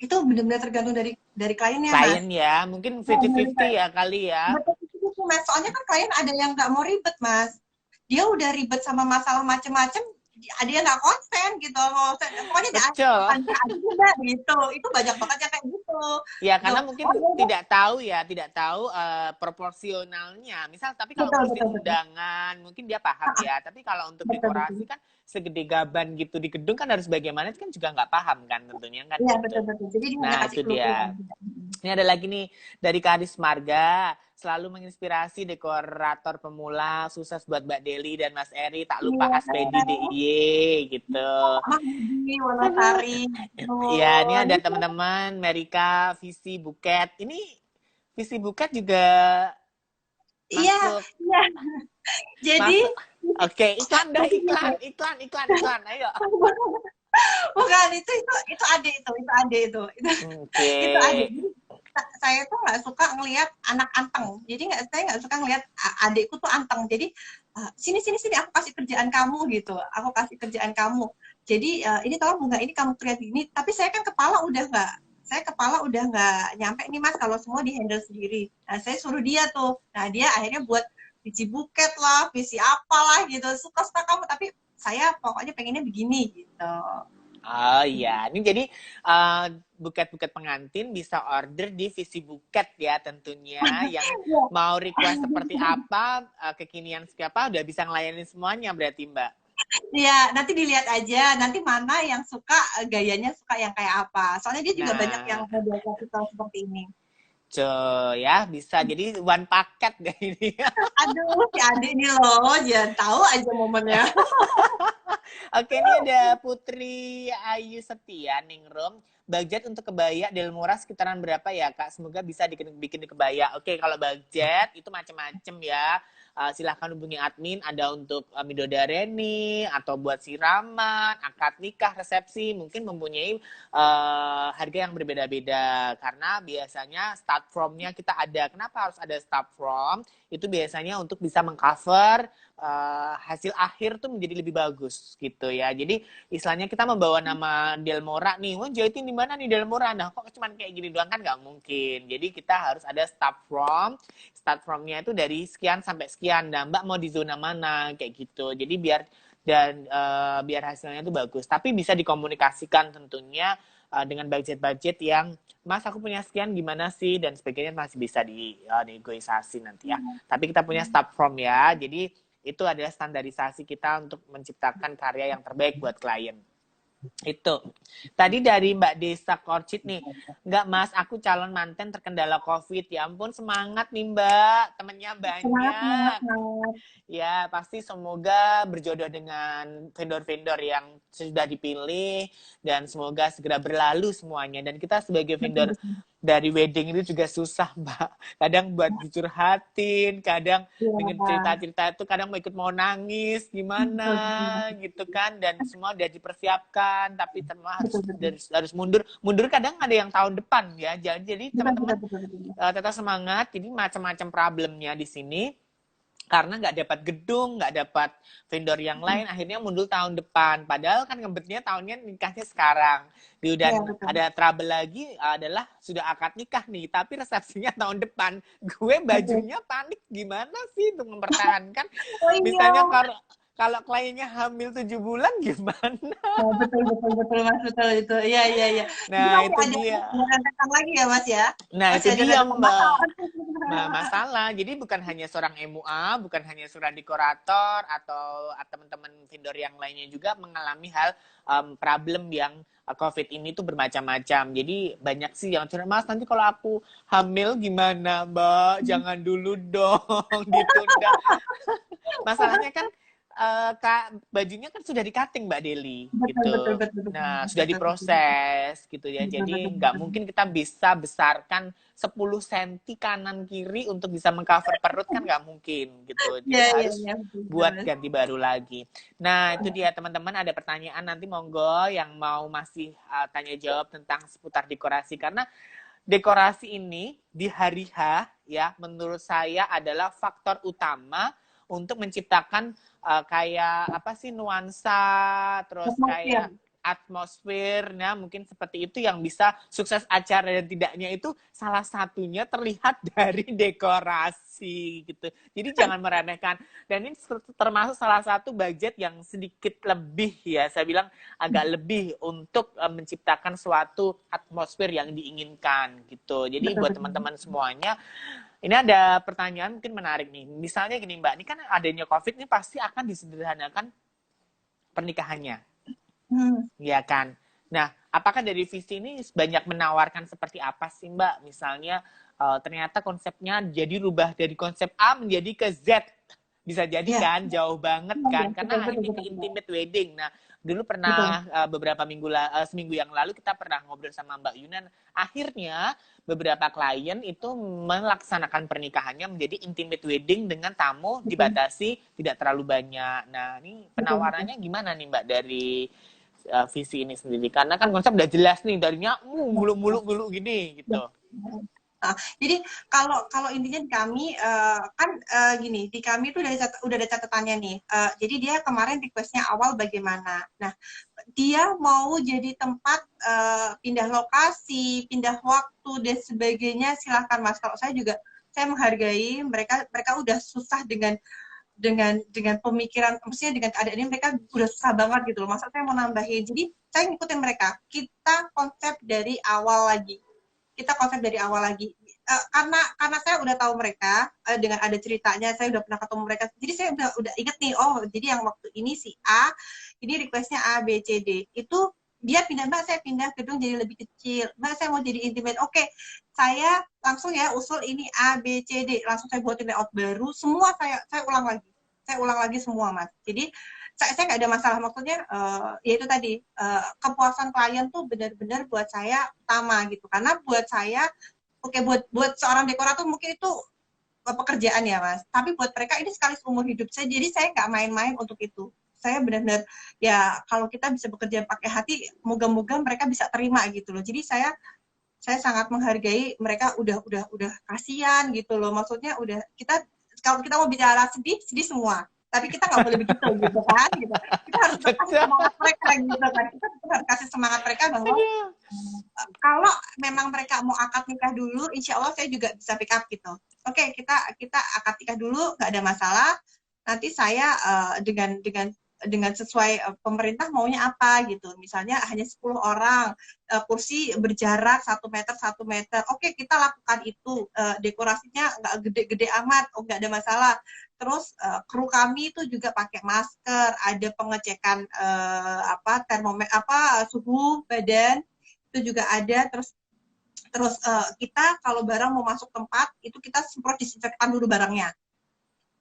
Itu benar-benar tergantung dari kliennya, Mas. Klien ya, mungkin 50-50 ya kali ya. Betul, Mas. Soalnya kan klien ada yang nggak mau ribet, Mas. Dia udah ribet sama masalah macem-macem, ada yang nggak konsen gitu. Pokoknya ada juga gitu. Itu banyak banget yang kayak gitu. Ya, karena mungkin tidak tahu proporsionalnya. Misal, tapi kalau ngurusin undangan, mungkin dia paham ya. Tapi kalau untuk dekorasi kan segede gaban gitu di gedung kan harus bagaimana, itu kan juga nggak paham kan tentunya kan. Iya, gitu. betul. Jadi Nah, itu dia. Ini ada lagi nih dari Karis Marga, selalu menginspirasi dekorator pemula, sukses buat Mbak Deli dan Mas Eri, tak lupa Aspedi DIY gitu. Wonosari. Ya, ini ada teman-teman Merika, Visi Buket. Ini Visi Buket juga masuk. Iya. Jadi Oke, iklan, ayo. Bukan, itu adik itu. Itu adik. Saya tuh nggak suka ngelihat anak anteng. Jadi saya nggak suka ngelihat adikku tuh anteng. Jadi sini aku kasih kerjaan kamu gitu. Aku kasih kerjaan kamu. Jadi ini tolong bunga ini kamu create ini. Tapi saya kan kepala udah nggak nyampe nih, Mas, kalau semua di handle sendiri. Nah, saya suruh dia tuh. Nah, dia akhirnya buat visi buket lah, visi apalah gitu. Suka kamu, tapi saya pokoknya pengennya begini gitu. Oh iya, ini jadi buket-buket pengantin bisa order di Visi Buket ya tentunya. Yang mau request seperti apa, kekinian seperti apa, udah bisa ngelayanin semuanya berarti Mbak. Iya, nanti dilihat aja, nanti mana yang suka, gayanya suka yang kayak apa. Soalnya dia juga banyak yang model klasikal seperti ini. Ya bisa jadi one paket deh ini. Aduh, si adik ini loh, jangan tahu aja momennya. Oke, ini ada Putri Ayu Setia Ningrum. Budget untuk kebaya Del Murah sekitaran berapa ya Kak? Semoga bisa bikin kebaya. Oke, kalau budget itu macam-macam ya. Silahkan hubungi admin, ada untuk midodareni atau buat siraman, akad nikah, resepsi, mungkin mempunyai harga yang berbeda-beda karena biasanya start from-nya kita ada. Kenapa harus ada start from? Itu biasanya untuk bisa mengcover hasil akhir tuh menjadi lebih bagus gitu ya. Jadi istilahnya kita membawa nama Delmora nih, jahitin di mana nih Delmora? Nah kok cuma kayak gini doang kan nggak mungkin. Jadi kita harus ada start from-nya itu dari sekian sampai sekian. Nah Mbak mau di zona mana kayak gitu. Jadi biar hasilnya itu bagus. Tapi bisa dikomunikasikan tentunya dengan budget-budget yang Mas aku punya sekian gimana sih dan sebagainya masih bisa negosiasi nanti ya. Tapi kita punya start from ya. Jadi itu adalah standarisasi kita untuk menciptakan karya yang terbaik buat klien. Itu. Tadi dari Mbak Desa Korcit nih. Enggak Mas, aku calon manten terkendala COVID. Ya ampun, semangat nih Mbak. Temennya banyak. Ya, pasti semoga berjodoh dengan vendor-vendor yang sudah dipilih. Dan semoga segera berlalu semuanya. Dan kita sebagai vendor dari wedding itu juga susah, Mbak. Kadang buat dicurhatin, kadang pengen Iya, cerita-cerita itu kadang mau nangis gimana betul, betul, gitu kan, dan semua udah dipersiapkan tapi betul, harus betul, harus mundur kadang ada yang tahun depan ya. Jadi betul, teman-teman betul, betul, betul. tetap semangat. Jadi macam-macam problemnya di sini karena nggak dapat gedung, nggak dapat vendor yang lain, akhirnya mundur tahun depan. Padahal kan ngebetnya tahunnya nikahnya sekarang. Iya, Dan betul. ada trouble lagi adalah sudah akad nikah nih, tapi resepsinya tahun depan. Gue Betul. bajunya panik gimana sih untuk mempertahankan. Oh Misalnya iya. kalau kliennya hamil 7 bulan gimana? Oh, betul, betul, betul, Mas, betul itu. Iya, iya, iya. Jadi Nah masih itu ada dia. rentetan lagi ya, Mas ya? Nah Masih itu ada dia rentetan Mbak. masalah. Masalah. Jadi bukan hanya seorang MUA, bukan hanya seorang dekorator atau teman-teman vendor yang lainnya juga mengalami hal problem yang COVID ini tuh bermacam-macam. Jadi banyak sih yang cerita, Mas nanti kalau aku hamil gimana Mbak? Jangan dulu dong, ditunda. Masalahnya kan bajunya kan sudah di-cutting Mbak Deli Betul, betul, gitu. betul, betul, Nah, sudah betul, betul, betul, diproses gitu ya. betul, betul, Jadi nggak betul. mungkin kita bisa besarkan 10 senti kanan kiri untuk bisa mengcover perut kan nggak mungkin gitu. Jadi Iya, iya, harus iya, betul, betul, buat Mas. ganti baru lagi. Nah, itu dia teman-teman, ada pertanyaan nanti monggo yang mau masih tanya jawab tentang seputar dekorasi karena dekorasi ini di hari H ya menurut saya adalah faktor utama untuk menciptakan kayak apa sih nuansa terus Atmosfer. kayak atmosfer nah mungkin seperti itu yang bisa sukses acara dan tidaknya itu salah satunya terlihat dari dekorasi gitu. Jadi jangan meremehkan dan ini termasuk salah satu budget yang sedikit lebih ya saya bilang agak lebih untuk menciptakan suatu atmosfer yang diinginkan gitu. Jadi Betul, buat betul. teman-teman semuanya, ini ada pertanyaan mungkin menarik nih. Misalnya gini Mbak, ini kan adanya COVID ini pasti akan disederhanakan pernikahannya, Hmm. ya kan? Nah, apakah dari visi ini banyak menawarkan seperti apa sih Mbak? Misalnya ternyata konsepnya jadi rubah dari konsep A menjadi ke Z. Bisa jadi Iya, kan jauh banget iya, iya, kan betul, karena betul, ini ke betul, betul. intimate wedding. Nah, dulu Betul. pernah beberapa seminggu yang lalu kita pernah ngobrol sama Mbak Yunan. Akhirnya beberapa klien itu melaksanakan pernikahannya menjadi intimate wedding dengan tamu Betul, dibatasi tidak terlalu banyak. Nah, ini betul, betul. penawarannya gimana nih Mbak dari visi ini sendiri? Karena kan konsep udah jelas nih darinya muluk-muluk gini Ya. gitu. Nah, jadi kalau kalau intinya di kami kan gini, di kami itu udah ada catatannya nih. Jadi dia kemarin requestnya awal bagaimana. Nah, dia mau jadi tempat pindah lokasi, pindah waktu dan sebagainya. Silahkan Mas. Kalau saya juga saya menghargai mereka. Mereka udah susah dengan pemikiran, maksudnya dengan keadaan ini mereka udah susah banget gitu loh. Masa saya mau nambahin. Jadi saya ngikutin mereka. Kita konsep dari awal lagi. Kita konsep dari awal lagi. Karena saya udah tahu mereka dengan ada ceritanya, saya udah pernah ketemu mereka, jadi saya udah inget nih, oh jadi yang waktu ini si A ini requestnya A B C D itu dia pindah, Mbak saya pindah gedung jadi lebih kecil, Mbak saya mau jadi intimate, oke saya langsung ya usul ini A B C D, langsung saya buatin layout baru semua, saya ulang lagi semua Mas. Jadi saya nggak ada masalah, maksudnya ya itu tadi kepuasan klien tuh benar-benar buat saya utama gitu, karena buat saya oke, buat seorang dekorator mungkin itu pekerjaan ya Mas, tapi buat mereka ini sekali seumur hidup saya, jadi saya nggak main-main untuk itu. Saya benar-benar ya kalau kita bisa bekerja pakai hati, moga-moga mereka bisa terima gitu loh. Jadi saya sangat menghargai mereka, udah kasihan gitu loh, maksudnya udah kita, kalau kita mau bicara sedih sedih semua, tapi kita nggak boleh begitu gitu kan gitu. Kita harus kasih Betul. semangat mereka gitu kan, kita harus kasih semangat mereka bahwa kalau memang mereka mau akad nikah dulu, insya Allah saya juga bisa pick up gitu. Oke, kita akad nikah dulu, nggak ada masalah. Nanti saya dengan sesuai pemerintah maunya apa gitu. Misalnya hanya 10 orang, kursi berjarak 1 meter 1 meter. Oke, kita lakukan itu. Dekorasinya nggak gede-gede amat, oh nggak ada masalah. Terus kru kami itu juga pakai masker, ada pengecekan termometer suhu badan itu juga ada. Terus kita kalau barang mau masuk tempat itu kita semprot disinfektan dulu barangnya.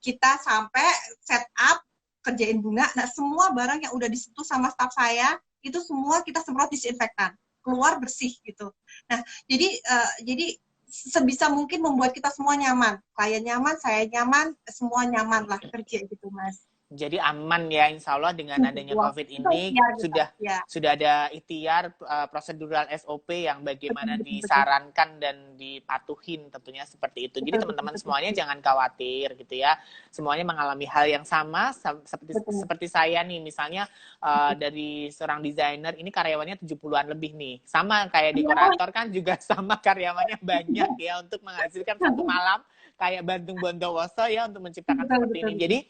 Kita sampai set up kerjain bunga, nah semua barang yang udah disentuh sama staff saya itu semua kita semprot disinfektan. keluar bersih gitu. Nah, jadi sebisa mungkin membuat kita semua nyaman. Klien nyaman, saya nyaman, semua nyaman lah kerja gitu, Mas. Jadi aman ya, insya Allah dengan adanya Wah, COVID itu ini ikhtiar kita. sudah Ya, sudah ada ikhtiar prosedural SOP yang betul, bagaimana betul, betul. disarankan dan dipatuhin tentunya seperti itu. Jadi Betul, betul, teman-teman betul, semuanya jangan khawatir gitu ya. Semuanya mengalami hal yang sama seperti betul, seperti saya nih, misalnya dari seorang desainer ini karyawannya 70-an lebih nih. Sama kayak dekorator kan juga sama karyawannya banyak ya untuk menghasilkan satu malam kayak Bandung Bondowoso ya untuk menciptakan betul, seperti betul, ini. betul. Jadi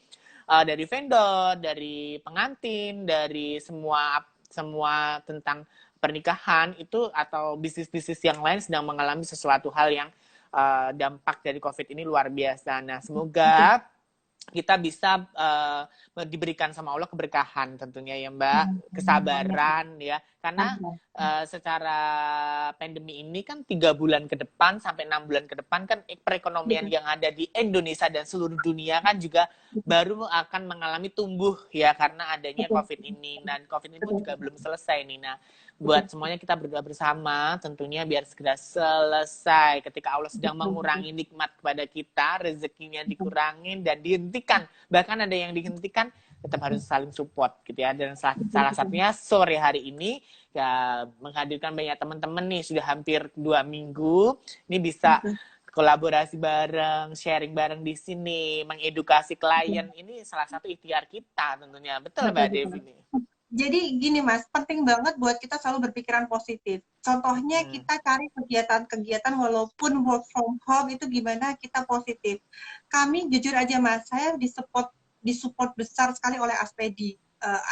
dari vendor, dari pengantin, dari semua tentang pernikahan itu atau bisnis-bisnis yang lain sedang mengalami sesuatu hal yang dampak dari COVID ini luar biasa. Nah, Betul. semoga kita bisa diberikan sama Allah keberkahan tentunya ya Mbak, kesabaran ya, karena secara pandemi ini kan 3 bulan ke depan sampai 6 bulan ke depan kan perekonomian Betul, yang ada di Indonesia dan seluruh dunia kan juga baru akan mengalami tumbuh ya karena adanya betul, COVID ini, dan COVID ini pun betul, juga belum selesai nih. Nah, betul, buat semuanya kita berdoa bersama tentunya biar segera selesai ketika Allah sedang betul, betul, mengurangi nikmat kepada kita, rezekinya dikurangin dan dihentikan, bahkan ada yang dihentikan, tetap harus saling support gitu ya. Dan salah satunya sore hari ini ya menghadirkan banyak teman-teman nih, sudah hampir 2 minggu ini bisa betul. kolaborasi bareng, sharing bareng di sini, mengedukasi klien, ini salah satu ikhtiar kita tentunya. Betul Betul, Mbak betul. Devi nih? Jadi gini Mas, penting banget buat kita selalu berpikiran positif. Contohnya Hmm. kita cari kegiatan-kegiatan walaupun work from home itu gimana kita positif. Kami jujur aja Mas, saya disupport besar sekali oleh Aspedi.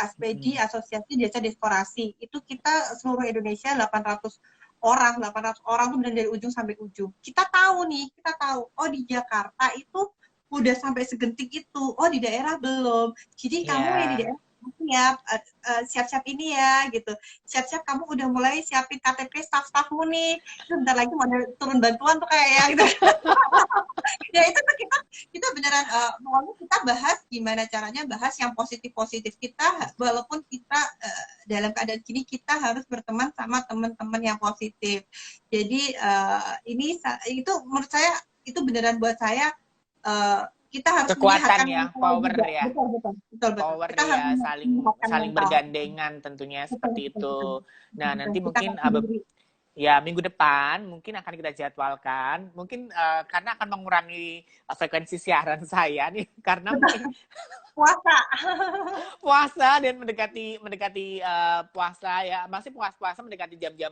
Aspedi Asosiasi Desa Dekorasi. Itu kita seluruh Indonesia 800 orang tuh benar dari ujung sampai ujung. Kita tahu oh di Jakarta itu udah sampai segentik itu. Oh di daerah belum. Jadi kamu yang di Ya. daerah siap-siap ini ya gitu, siap-siap kamu udah mulai siapin KTP staff-staffmu nih, bentar lagi mau turun bantuan tuh kayak ya gitu. Ya itu tuh kita beneran mau kita bahas gimana caranya bahas yang positif-positif kita, walaupun kita dalam keadaan gini kita harus berteman sama teman-teman yang positif. Jadi ini itu menurut saya itu beneran buat saya kita harus Kekuatan menyehatkan ya, mental power juga. ya. Betul. Power Kita harus ya, menyehatkan saling mental. bergandengan tentunya seperti itu. Nah, nanti Kita mungkin kasih diri. ya minggu depan mungkin akan kita jadwalkan. Mungkin karena akan mengurangi frekuensi siaran saya nih karena mungkin Puasa. puasa dan mendekati puasa ya, masih puasa mendekati jam-jam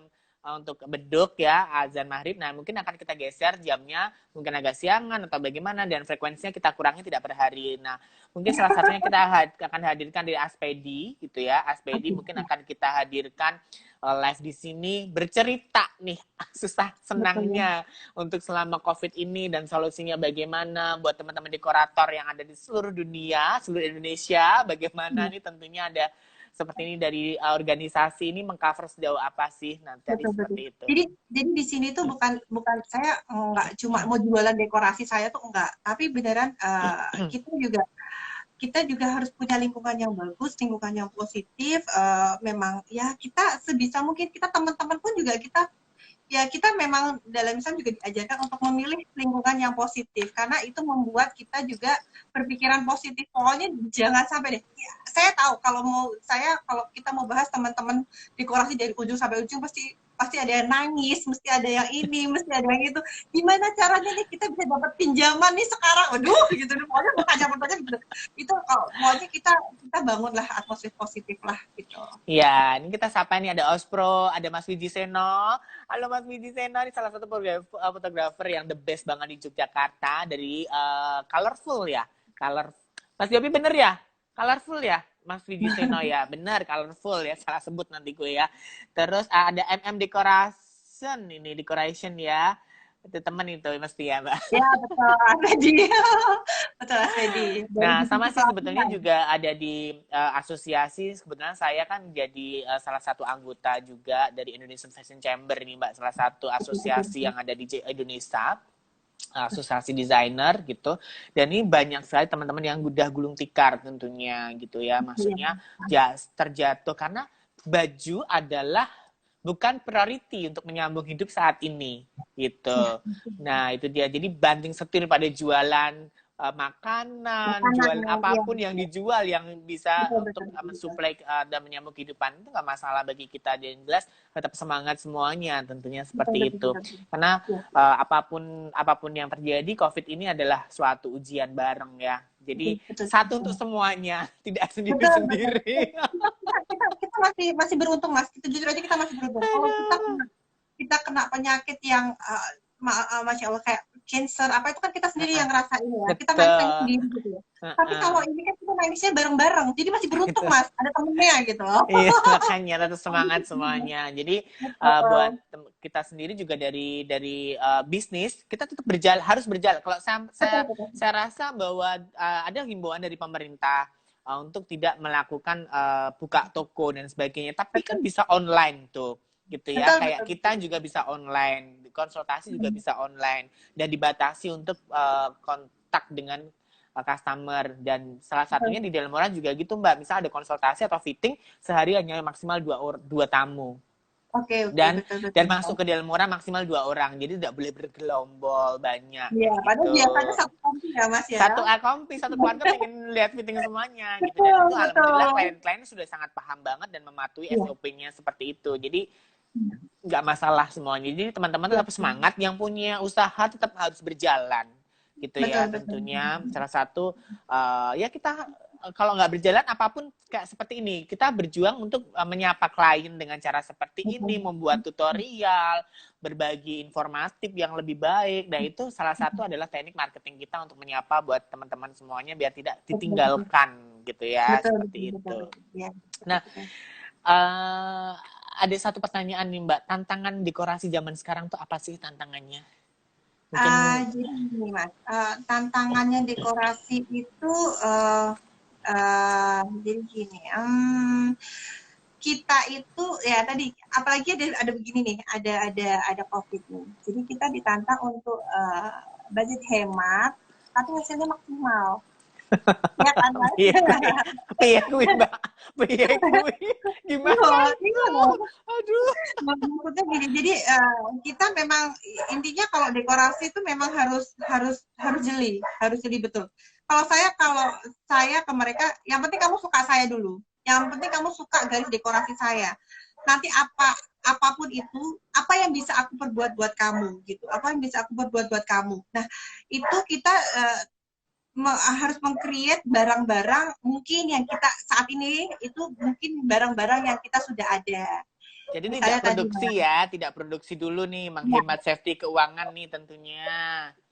untuk beduk ya, azan maghrib. Nah, mungkin akan kita geser jamnya, mungkin agak siangan atau bagaimana, dan frekuensinya kita kurangi tidak per hari. Nah, mungkin salah satunya kita akan hadirkan dari Aspedi gitu ya. Aspedi mungkin akan kita hadirkan live di sini bercerita nih susah senangnya untuk selama COVID ini dan solusinya bagaimana buat teman-teman dekorator yang ada di seluruh dunia, seluruh Indonesia, bagaimana nih tentunya ada seperti ini dari organisasi ini mengcover sejauh apa sih nanti Betul. seperti itu. Jadi di sini tuh bukan saya nggak cuma mau jualan dekorasi saya tuh enggak, tapi beneran kita juga harus punya lingkungan yang bagus, lingkungan yang positif. Memang ya kita sebisa mungkin kita teman-teman pun juga kita memang dalam Islam juga diajarkan untuk memilih lingkungan yang positif karena itu membuat kita juga berpikiran positif. Pokoknya jangan sampai deh. Ya, saya tahu kalau kita mau bahas teman-teman dekorasi dari ujung sampai ujung pasti ada yang nangis, mesti ada yang ini, mesti ada yang itu. Gimana caranya nih kita bisa dapat pinjaman nih sekarang? Waduh, gitu. Pokoknya bertanya-bertanya gitu. Itu kalau maunya kita bangunlah atmosfer positif lah gitu. Iya, ini kita sapa nih, ada Ospro, ada Mas Wiji Seno. Halo Mas Wiji Seno, ini salah satu fotografer yang the best banget di Yogyakarta dari Colorful ya. Mas Yopi bener ya? Colorful ya? Mas Wiji Seno ya, bener Colorful ya, salah sebut nanti gue ya. Terus ada Decoration ya. Itu temen itu mesti ya Mbak. Ya betul, Aspedi. Betul Aspedi. Nah, sama sih sebetulnya juga ada di asosiasi. Kebetulan saya kan jadi salah satu anggota juga dari Indonesian Fashion Chamber nih Mbak, salah satu asosiasi yang ada di Indonesia, asosiasi desainer gitu. Dan ini banyak sekali teman-teman yang udah gulung tikar tentunya gitu ya. Maksudnya terjatuh karena baju adalah bukan priority untuk menyambung hidup saat ini gitu. Nah, itu dia. Jadi banting setir pada jualan makanan, Makanan, jualan ya. apapun yang dijual yang bisa Betul, untuk betul, betul. mensuplai dan menyambung kehidupan itu nggak masalah bagi kita. Dan jelas tetap semangat semuanya tentunya Betul, seperti betul, itu. betul, betul. Karena Ya, apapun yang terjadi, COVID ini adalah suatu ujian bareng ya. betul, Jadi betul, satu untuk betul. semuanya, tidak Betul, betul. sendiri-sendiri. Kita masih beruntung, Mas. Kita jujur aja kita masih beruntung. Kalau Aduh. kita kena penyakit yang Masya Allah kayak cancer apa itu kan kita sendiri yang ngerasain ya. Kita nangis Betul. sendiri gitu ya. Tapi kalau ini kan kita nangisnya bareng-bareng. Jadi masih beruntung, Itu. Mas. Ada temennya gitu loh. Iya, makanya tetap semangat semuanya. Jadi buat kita sendiri juga dari bisnis, kita tetap harus berjalan. Kalau Betul, betul. saya rasa bahwa ada himbauan dari pemerintah untuk tidak melakukan buka toko dan sebagainya, tapi kan bisa online tuh. Gitu ya, Betul, kayak betul, kita betul. juga bisa online, konsultasi juga bisa online, dan dibatasi untuk kontak dengan customer. Dan salah satunya di Delmora juga gitu Mbak, misal ada konsultasi atau fitting sehari hanya maksimal dua tamu, Oke, oke, dan betul, betul. masuk ke Delmora maksimal 2 orang, jadi tidak boleh bergelombol banyak Iya, kayak padahal gitu. biasanya satu kompi ya, Mas ya. Satu keluarga pengen lihat fitting semuanya gitu, dan Betul, itu alhamdulillah betul. klien-klien sudah sangat paham banget dan mematuhi Iya, SOP-nya seperti itu. Jadi nggak masalah semuanya. Jadi teman-teman iya. tetap semangat, yang punya usaha tetap harus berjalan gitu Betul, ya. betul. Tentunya salah satu ya kita kalau nggak berjalan apapun kayak seperti ini, kita berjuang untuk menyapa klien dengan cara seperti ini, membuat tutorial, berbagi informatif yang lebih baik. Dan itu salah satu adalah teknik marketing kita untuk menyapa buat teman-teman semuanya biar tidak Betul, betul. ditinggalkan gitu ya, Betul, betul, seperti betul, itu. betul. Ya, Nah, betul. uh, ada satu pertanyaan nih Mbak, tantangan dekorasi zaman sekarang tuh apa sih tantangannya? Mungkin Jadi gini Mas, tantangannya dekorasi itu jadi gini, kita itu ya tadi apalagi ada begini nih, ada COVID nih. Jadi kita ditantang untuk budget hemat, tapi hasilnya maksimal. Ya kan Mas? piye kuwi Mbak, piye kuwi, gimana Iya itu, loh. aduh. Maksudnya gini, jadi kita memang intinya kalau dekorasi itu memang harus jeli betul. Kalau saya ke mereka, yang penting kamu suka saya dulu. Yang penting kamu suka garis dekorasi saya. Nanti apapun itu, apa yang bisa aku perbuat buat kamu gitu. Apa yang bisa aku perbuat buat kamu. Nah, itu kita harus meng-create barang-barang mungkin yang kita saat ini itu mungkin barang-barang yang kita sudah ada. Jadi Misalnya tidak tadi, produksi ya, tidak produksi dulu nih, ya, menghemat safety keuangan nih tentunya.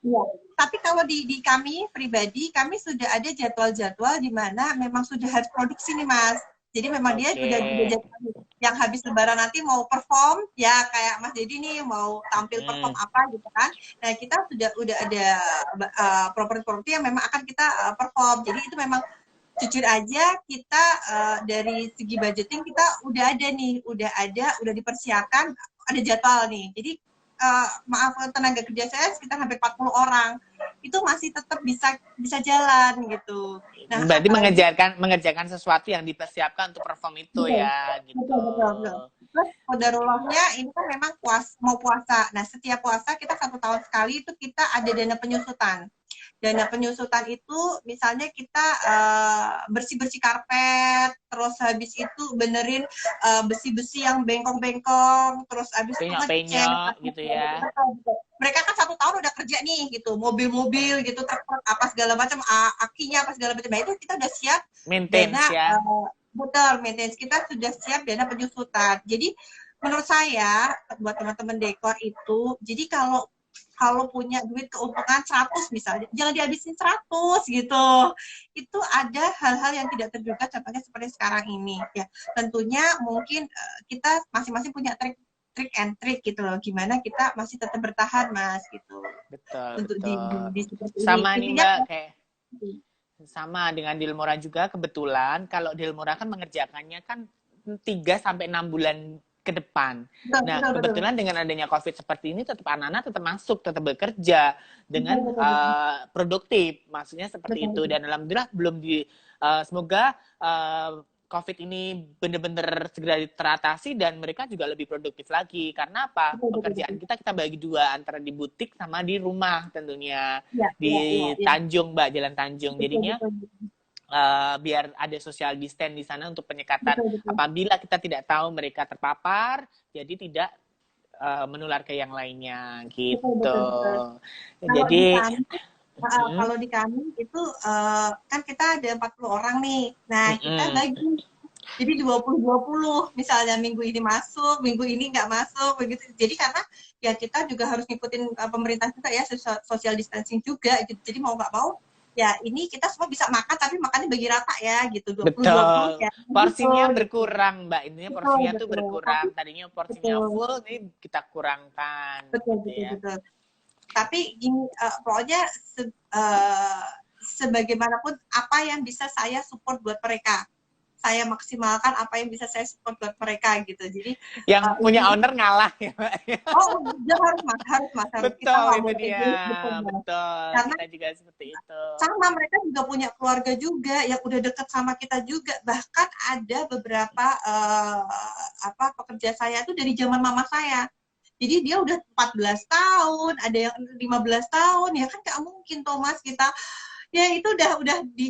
ya. Tapi kalau di kami pribadi, kami sudah ada jadwal-jadwal di mana memang sudah harus produksi nih Mas. Jadi memang dia Oke. udah jadwal yang habis lebaran nanti mau perform, ya kayak Mas Dedi nih mau tampil perform apa gitu kan. Nah kita udah ada properti-properti yang memang akan kita perform. Jadi itu memang jujur aja kita dari segi budgeting kita udah udah dipersiapkan, ada jadwal nih. Jadi maaf tenaga kerja saya sekitar hampir 40 orang itu masih tetap bisa jalan gitu. Nah, berarti mengerjakan sesuatu yang dipersiapkan untuk perform itu betul, ya gitu. betul. Terus qadarullahnya ini kan memang mau puasa. Nah setiap puasa kita 1 tahun sekali itu kita ada dana penyusutan. Dana penyusutan itu misalnya kita bersih-bersih karpet, terus habis itu benerin besi-besi yang bengkong-bengkong, terus habis itu ngecat. Penyok gitu ya. Mereka kan 1 tahun udah kerja nih gitu, mobil-mobil gitu, truk apa segala macam, akinya apa segala macam. Nah itu kita udah siap dana, Maintenance ya. betul, maintenance kita sudah siap dana penyusutan. Jadi menurut saya buat teman-teman dekor itu, jadi kalau punya duit keuntungan 100 misalnya, jangan dihabisin 100 gitu. Itu ada hal-hal yang tidak terduga, contohnya seperti sekarang ini. Ya, tentunya mungkin kita masing-masing punya trik and trick gitu loh. Gimana kita masih tetap bertahan, Mas, gitu. Betul, Untuk betul. di seperti Sama ini. nih Mbak, kayak sama dengan Delmora juga, kebetulan kalau Delmora kan mengerjakannya kan 3-6 bulan ke depan. Nah, kebetulan dengan adanya COVID seperti ini, tetap anak-anak tetap masuk, tetap bekerja dengan produktif, maksudnya seperti itu. Dan alhamdulillah semoga COVID ini benar-benar segera teratasi dan mereka juga lebih produktif lagi. Karena apa? Betul, betul, Pekerjaan betul. kita bagi dua, antara di butik sama di rumah tentunya. Iya, iya, iya, Di iya. Tanjung, Mbak, Jalan Tanjung. Betul, Jadinya betul, betul. biar ada social distance di sana untuk penyekatan. Betul, betul. Apabila kita tidak tahu mereka terpapar, jadi tidak menular ke yang lainnya Betul, betul, gitu. betul. Kalau di Jadi, kami, kalau di kami itu kan kita ada 40 orang nih. Nah, kita bagi. Jadi 20-20 misalnya minggu ini masuk, minggu ini nggak masuk, begitu. Jadi karena ya kita juga harus ngikutin pemerintah juga ya, social distancing juga gitu. Jadi mau nggak mau, ya ini kita semua bisa makan tapi makannya bagi rata ya gitu, 20-20 betul. ya. Porsinya Gitu, gitu. berkurang, Mbak. Intinya Betul, porsinya tuh betul. Tapi berkurang. Tadinya porsinya betul, full, ini kita kurangkan betul, gitu betul, ya. betul. Tapi gini, pokoknya sebagaimanapun apa yang bisa saya support buat mereka, saya maksimalkan apa yang bisa saya support buat mereka gitu. Jadi Yang punya intinya, owner ngalah ya, Mbak. oh dia harus mas, harus mas, harus, kita Betul, nggak itu boleh dia. egois, betul mas. Betul. Karena Kita juga seperti itu. sama mereka juga punya keluarga juga yang udah deket sama kita juga. Bahkan ada beberapa pekerja saya tuh dari zaman mama saya. Jadi dia udah 14 tahun, ada yang 15 tahun, ya kan nggak mungkin Thomas kita, ya itu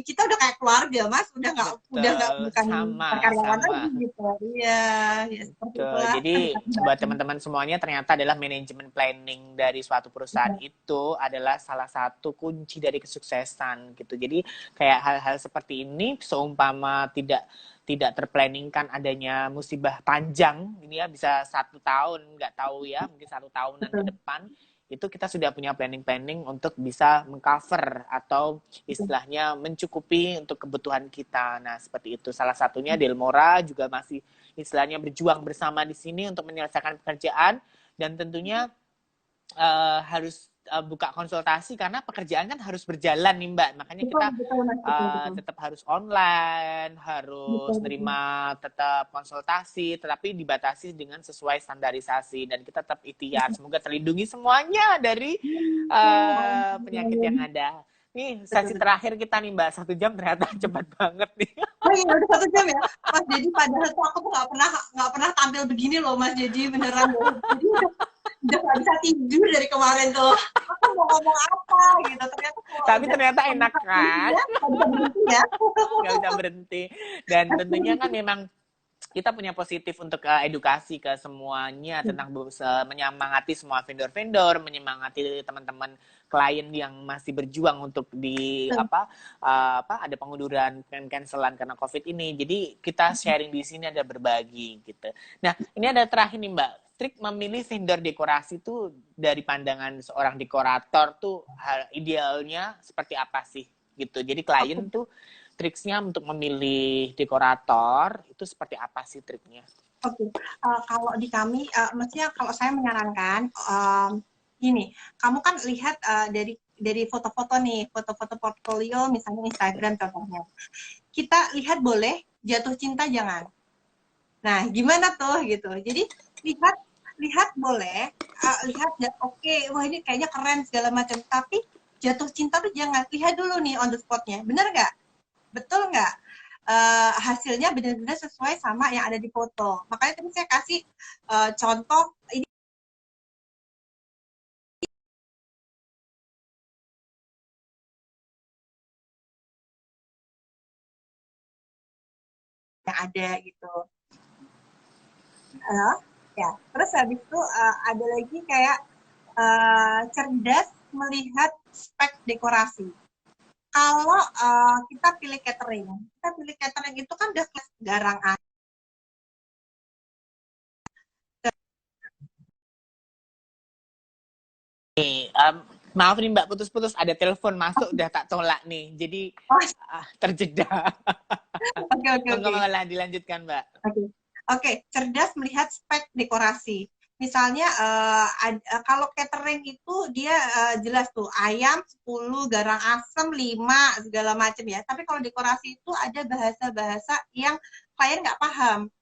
kita udah kayak keluarga Mas, udah nggak Betul, bukan karyawan lagi sama. gitu. Iya, ya seperti Betul. itulah Jadi buat teman-teman semuanya, ternyata adalah manajemen planning dari suatu perusahaan itu adalah salah satu kunci dari kesuksesan gitu. Jadi kayak hal-hal seperti ini seumpama tidak terplanningkan adanya musibah panjang ini ya, bisa 1 tahun, nggak tahu ya, mungkin 1 tahunan ke betul, depan, itu kita sudah punya planning untuk bisa mengcover atau betul, istilahnya mencukupi untuk kebutuhan kita. Nah, seperti itu. Salah satunya Delmora juga masih istilahnya berjuang bersama di sini untuk menyelesaikan pekerjaan, dan tentunya harus buka konsultasi karena pekerjaan kan harus berjalan nih Mbak. Makanya betul, kita betul, Mas, betul, betul, tetap harus online, harus betul, betul. nerima tetap konsultasi, tetapi dibatasi dengan sesuai standarisasi, dan kita tetap ikhtiar. Semoga terlindungi semuanya dari penyakit yang ada. Nih, sesi Betul. terakhir kita nih Mbak, 1 jam ternyata cepat banget nih. Oh iya, udah 1 jam ya, Mas. Jadi padahal tuh aku tuh nggak pernah tampil begini loh, Mas. Jadi beneran loh. Jadi udah nggak bisa tidur dari kemarin tuh. Aku mau ngomong apa gitu. Ternyata kalau Tapi udah ternyata enak kan? nggak bisa berhenti ya. Nggak bisa berhenti. Dan tentunya kan memang kita punya positif untuk edukasi ke semuanya tentang menyemangati semua vendor-vendor, menyemangati teman-teman klien yang masih berjuang untuk di ada pengunduran dan cancelan karena COVID ini. Jadi kita sharing di sini, ada berbagi gitu. Nah, ini ada terakhir nih Mbak. Trik memilih vendor dekorasi tuh dari pandangan seorang dekorator tuh idealnya seperti apa sih gitu. Jadi klien tuh triksnya untuk memilih dekorator itu seperti apa sih triknya? Oke, kalau di kami, maksudnya kalau saya menyarankan, gini, kamu kan lihat dari foto-foto nih, foto-foto portfolio misalnya Instagram contohnya. Kita lihat boleh, jatuh cinta jangan. Nah, gimana tuh gitu. Jadi lihat boleh, lihat oke, wah ini kayaknya keren segala macam. Tapi jatuh cinta tuh jangan. Lihat dulu nih on the spot-nya, bener nggak? Betul nggak? Hasilnya benar-benar sesuai sama yang ada di foto. Makanya tadi saya kasih contoh ini yang ada gitu. Ya, terus habis itu ada lagi kayak cerdas melihat spek dekorasi. Kalau kita pilih catering itu kan udah garang. Maaf nih Mbak, putus-putus, ada telepon masuk, udah tak tolak nih, jadi terjeda. Oke. Malah dilanjutkan Mbak. Oke, cerdas melihat spek dekorasi. Misalnya kalau catering itu dia jelas tuh ayam 10, garang asem 5, segala macam ya. Tapi kalau dekorasi itu ada bahasa-bahasa yang klien nggak paham.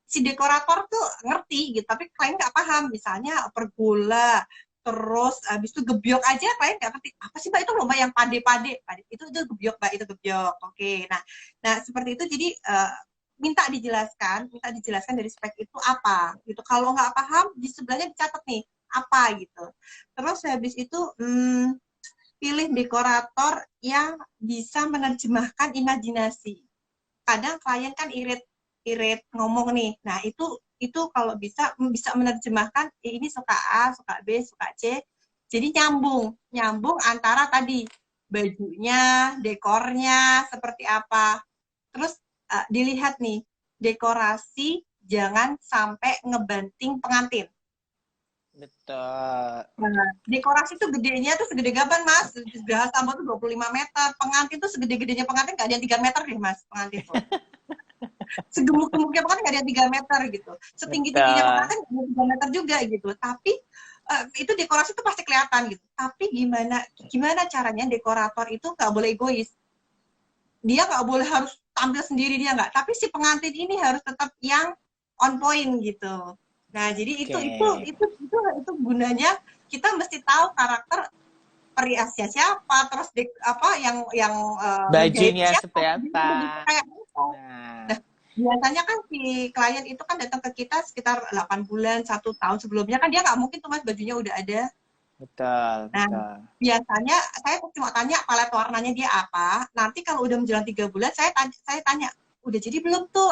Si dekorator tuh ngerti gitu, tapi klien nggak paham. Misalnya pergola, terus habis itu gebyok aja klien nggak ngerti. Apa sih Mbak itu lomba yang pade-pade? Itu gebyok Mbak, itu gebyok. Oke, nah seperti itu. Jadi minta dijelaskan dari spek itu apa gitu. Kalau nggak paham di sebelahnya dicatat nih apa gitu. Terus habis itu pilih dekorator yang bisa menerjemahkan imajinasi. Kadang klien kan irit ngomong nih. Nah, itu kalau bisa menerjemahkan ini suka A, suka B, suka C. Jadi nyambung antara tadi bajunya, dekornya seperti apa. Terus dilihat nih, dekorasi jangan sampai ngebanting pengantin. Betul. Nah, dekorasi tuh gedenya tuh segede gaban, Mas. Gerah tambah tuh 25 meter. Pengantin tuh segede-gedenya pengantin, nggak ada yang 3 meter deh, Mas, pengantin tuh. Segemuk-gemuknya pengantin nggak ada yang 3 meter gitu. Setinggi-tingginya Betul. pengantin nggak ada yang 3 meter juga gitu. Tapi itu dekorasi tuh pasti kelihatan gitu. Tapi gimana caranya dekorator itu nggak boleh egois. Dia nggak boleh harus tampil sendiri, dia nggak. Tapi si pengantin ini harus tetap yang on point gitu. Nah, jadi Oke. itu gunanya kita mesti tahu karakter periasnya siapa, terus apa yang ngejahit Bajunya siapa, seperti jadi apa? begitu kayak gitu. Nah, Nah, biasanya kan si klien itu kan datang ke kita sekitar 8 bulan, 1 tahun sebelumnya kan dia nggak mungkin tuh Mas bajunya udah ada. betul, Nah, betul. biasanya saya cuma tanya palet warnanya dia apa. Nanti kalau udah menjelang 3 bulan, saya tanya, udah jadi belum tuh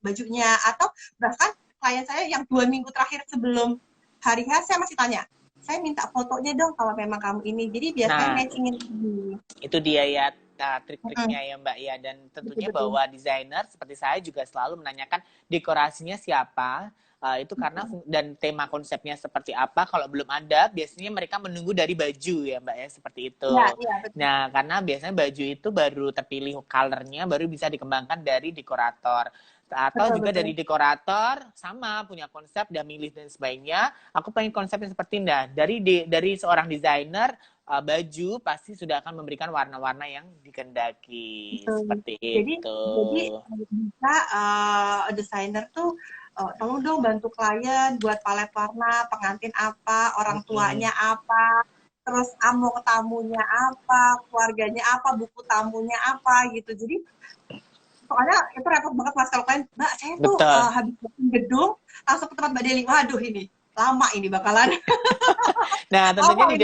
bajunya? Atau bahkan klien saya yang 2 minggu terakhir sebelum hari H, saya masih tanya, saya minta fotonya dong kalau memang kamu ini. Jadi biasanya Nah, matchingin lagi. itu dia ya trik-triknya ya Mbak ya. Dan tentunya Betul-betul. bahwa desainer seperti saya juga selalu menanyakan dekorasinya siapa. Itu karena dan tema konsepnya seperti apa. Kalau belum ada, biasanya mereka menunggu dari baju ya Mbak ya, seperti itu. Iya, iya, betul. Nah, karena biasanya baju itu baru terpilih colornya, baru bisa dikembangkan dari dekorator. Atau juga Betul-betul. dari dekorator sama punya konsep dan milih dan sebagainya. Aku pengen konsepnya seperti ini. Dari seorang desainer baju pasti sudah akan memberikan warna-warna yang dikehendaki Betul. seperti Jadi, itu. jadi bisa desainer tuh tolong dong bantu klien buat palet warna, pengantin apa, orang Mm-mm. tuanya apa, terus among tamunya apa, keluarganya apa, buku tamunya apa gitu. Jadi soalnya itu repot banget Mas kalau klien, Mbak saya tuh Betul. habis bikin gedung langsung ke tempat Mbak Deli. Waduh ini lama ini bakalan. Nah, tentunya Lama ini.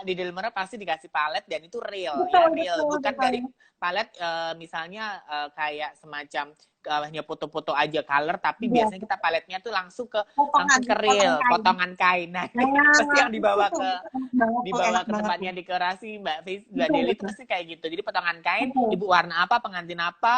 Di Delmora pasti dikasih palet dan itu real Betul, ya, real. betul, Bukan betul. dari palet misalnya kayak semacam hanya foto-foto aja color, tapi Iya, biasanya kita paletnya tuh potongan, langsung ke potongan real, kain. potongan kain. Nah, itu pasti Nah, yang dibawa ke itu enak banget tuh, dibawa enak ke banget tempatnya tuh. dekorasi Mbak Betul, Deli itu betul. pasti kayak gitu. Jadi potongan kain, Betul. ibu warna apa, pengantin apa,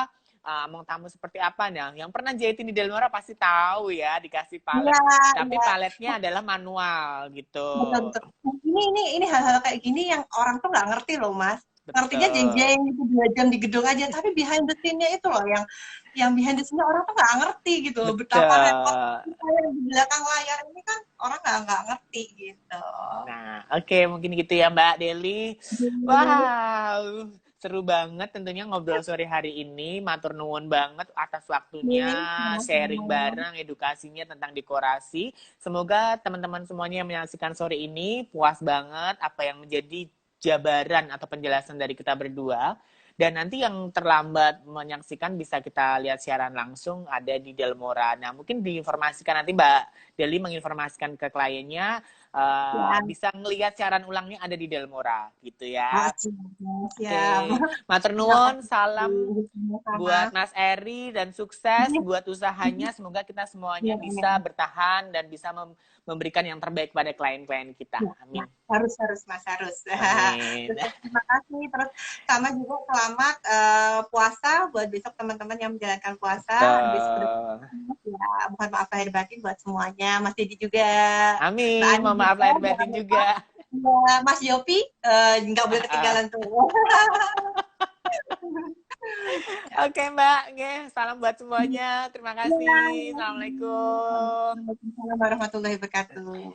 mau tamu seperti apa. Nah, yang pernah jahitin di Delmora pasti tahu ya, dikasih Iya, palet. Tapi iya. paletnya adalah manual gitu. Betul, betul. Nah, ini hal-hal kayak gini yang orang tuh nggak ngerti loh, Mas. Ngertinya Betul. jeng-jeng gitu 2 jam di gedung aja, tapi behind the scene-nya itu loh yang behind the scene-nya orang tuh nggak ngerti gitu loh. Betapa repot Betul. kita yang di belakang layar ini kan orang nggak ngerti gitu. Nah, oke, mungkin gitu ya Mbak Deli. Jadi, Wow, seru banget tentunya ngobrol sore hari ini. Matur nuwun banget atas waktunya, sharing sama-sama. bareng edukasinya tentang dekorasi. Semoga teman-teman semuanya yang menyaksikan sore ini puas banget apa yang menjadi jabaran atau penjelasan dari kita berdua. Dan nanti yang terlambat menyaksikan bisa kita lihat siaran langsung ada di Delmora. Nah, mungkin diinformasikan nanti Mbak Deli menginformasikan ke kliennya Ya, bisa ngelihat siaran ulangnya ada di Delmora gitu oh, ya. siap, siap. Oke, matur Terima nuwun, salam kasih. Sama-sama. buat Mas Eri dan sukses buat usahanya. Semoga kita semuanya bisa Iya, bertahan dan bisa memberikan yang terbaik pada klien-klien kita. ya, ya. Amin. Harus Mas harus. Amin. Terima kasih. Terus sama juga selamat puasa buat besok teman-teman yang menjalankan puasa. Habis Betul. ya, mohon maaf lahir batin buat semuanya. Mas Dedi juga, Mbak Amin. Ani Mohon maaf juga, lahir jangan batin lupa. juga. Ya, Mas Yopi nggak boleh ketinggalan tuh. Oke Mbak, oke. Salam buat semuanya. Terima Ya, kasih. Assalamualaikum. Waalaikumsalam warahmatullahi wabarakatuh.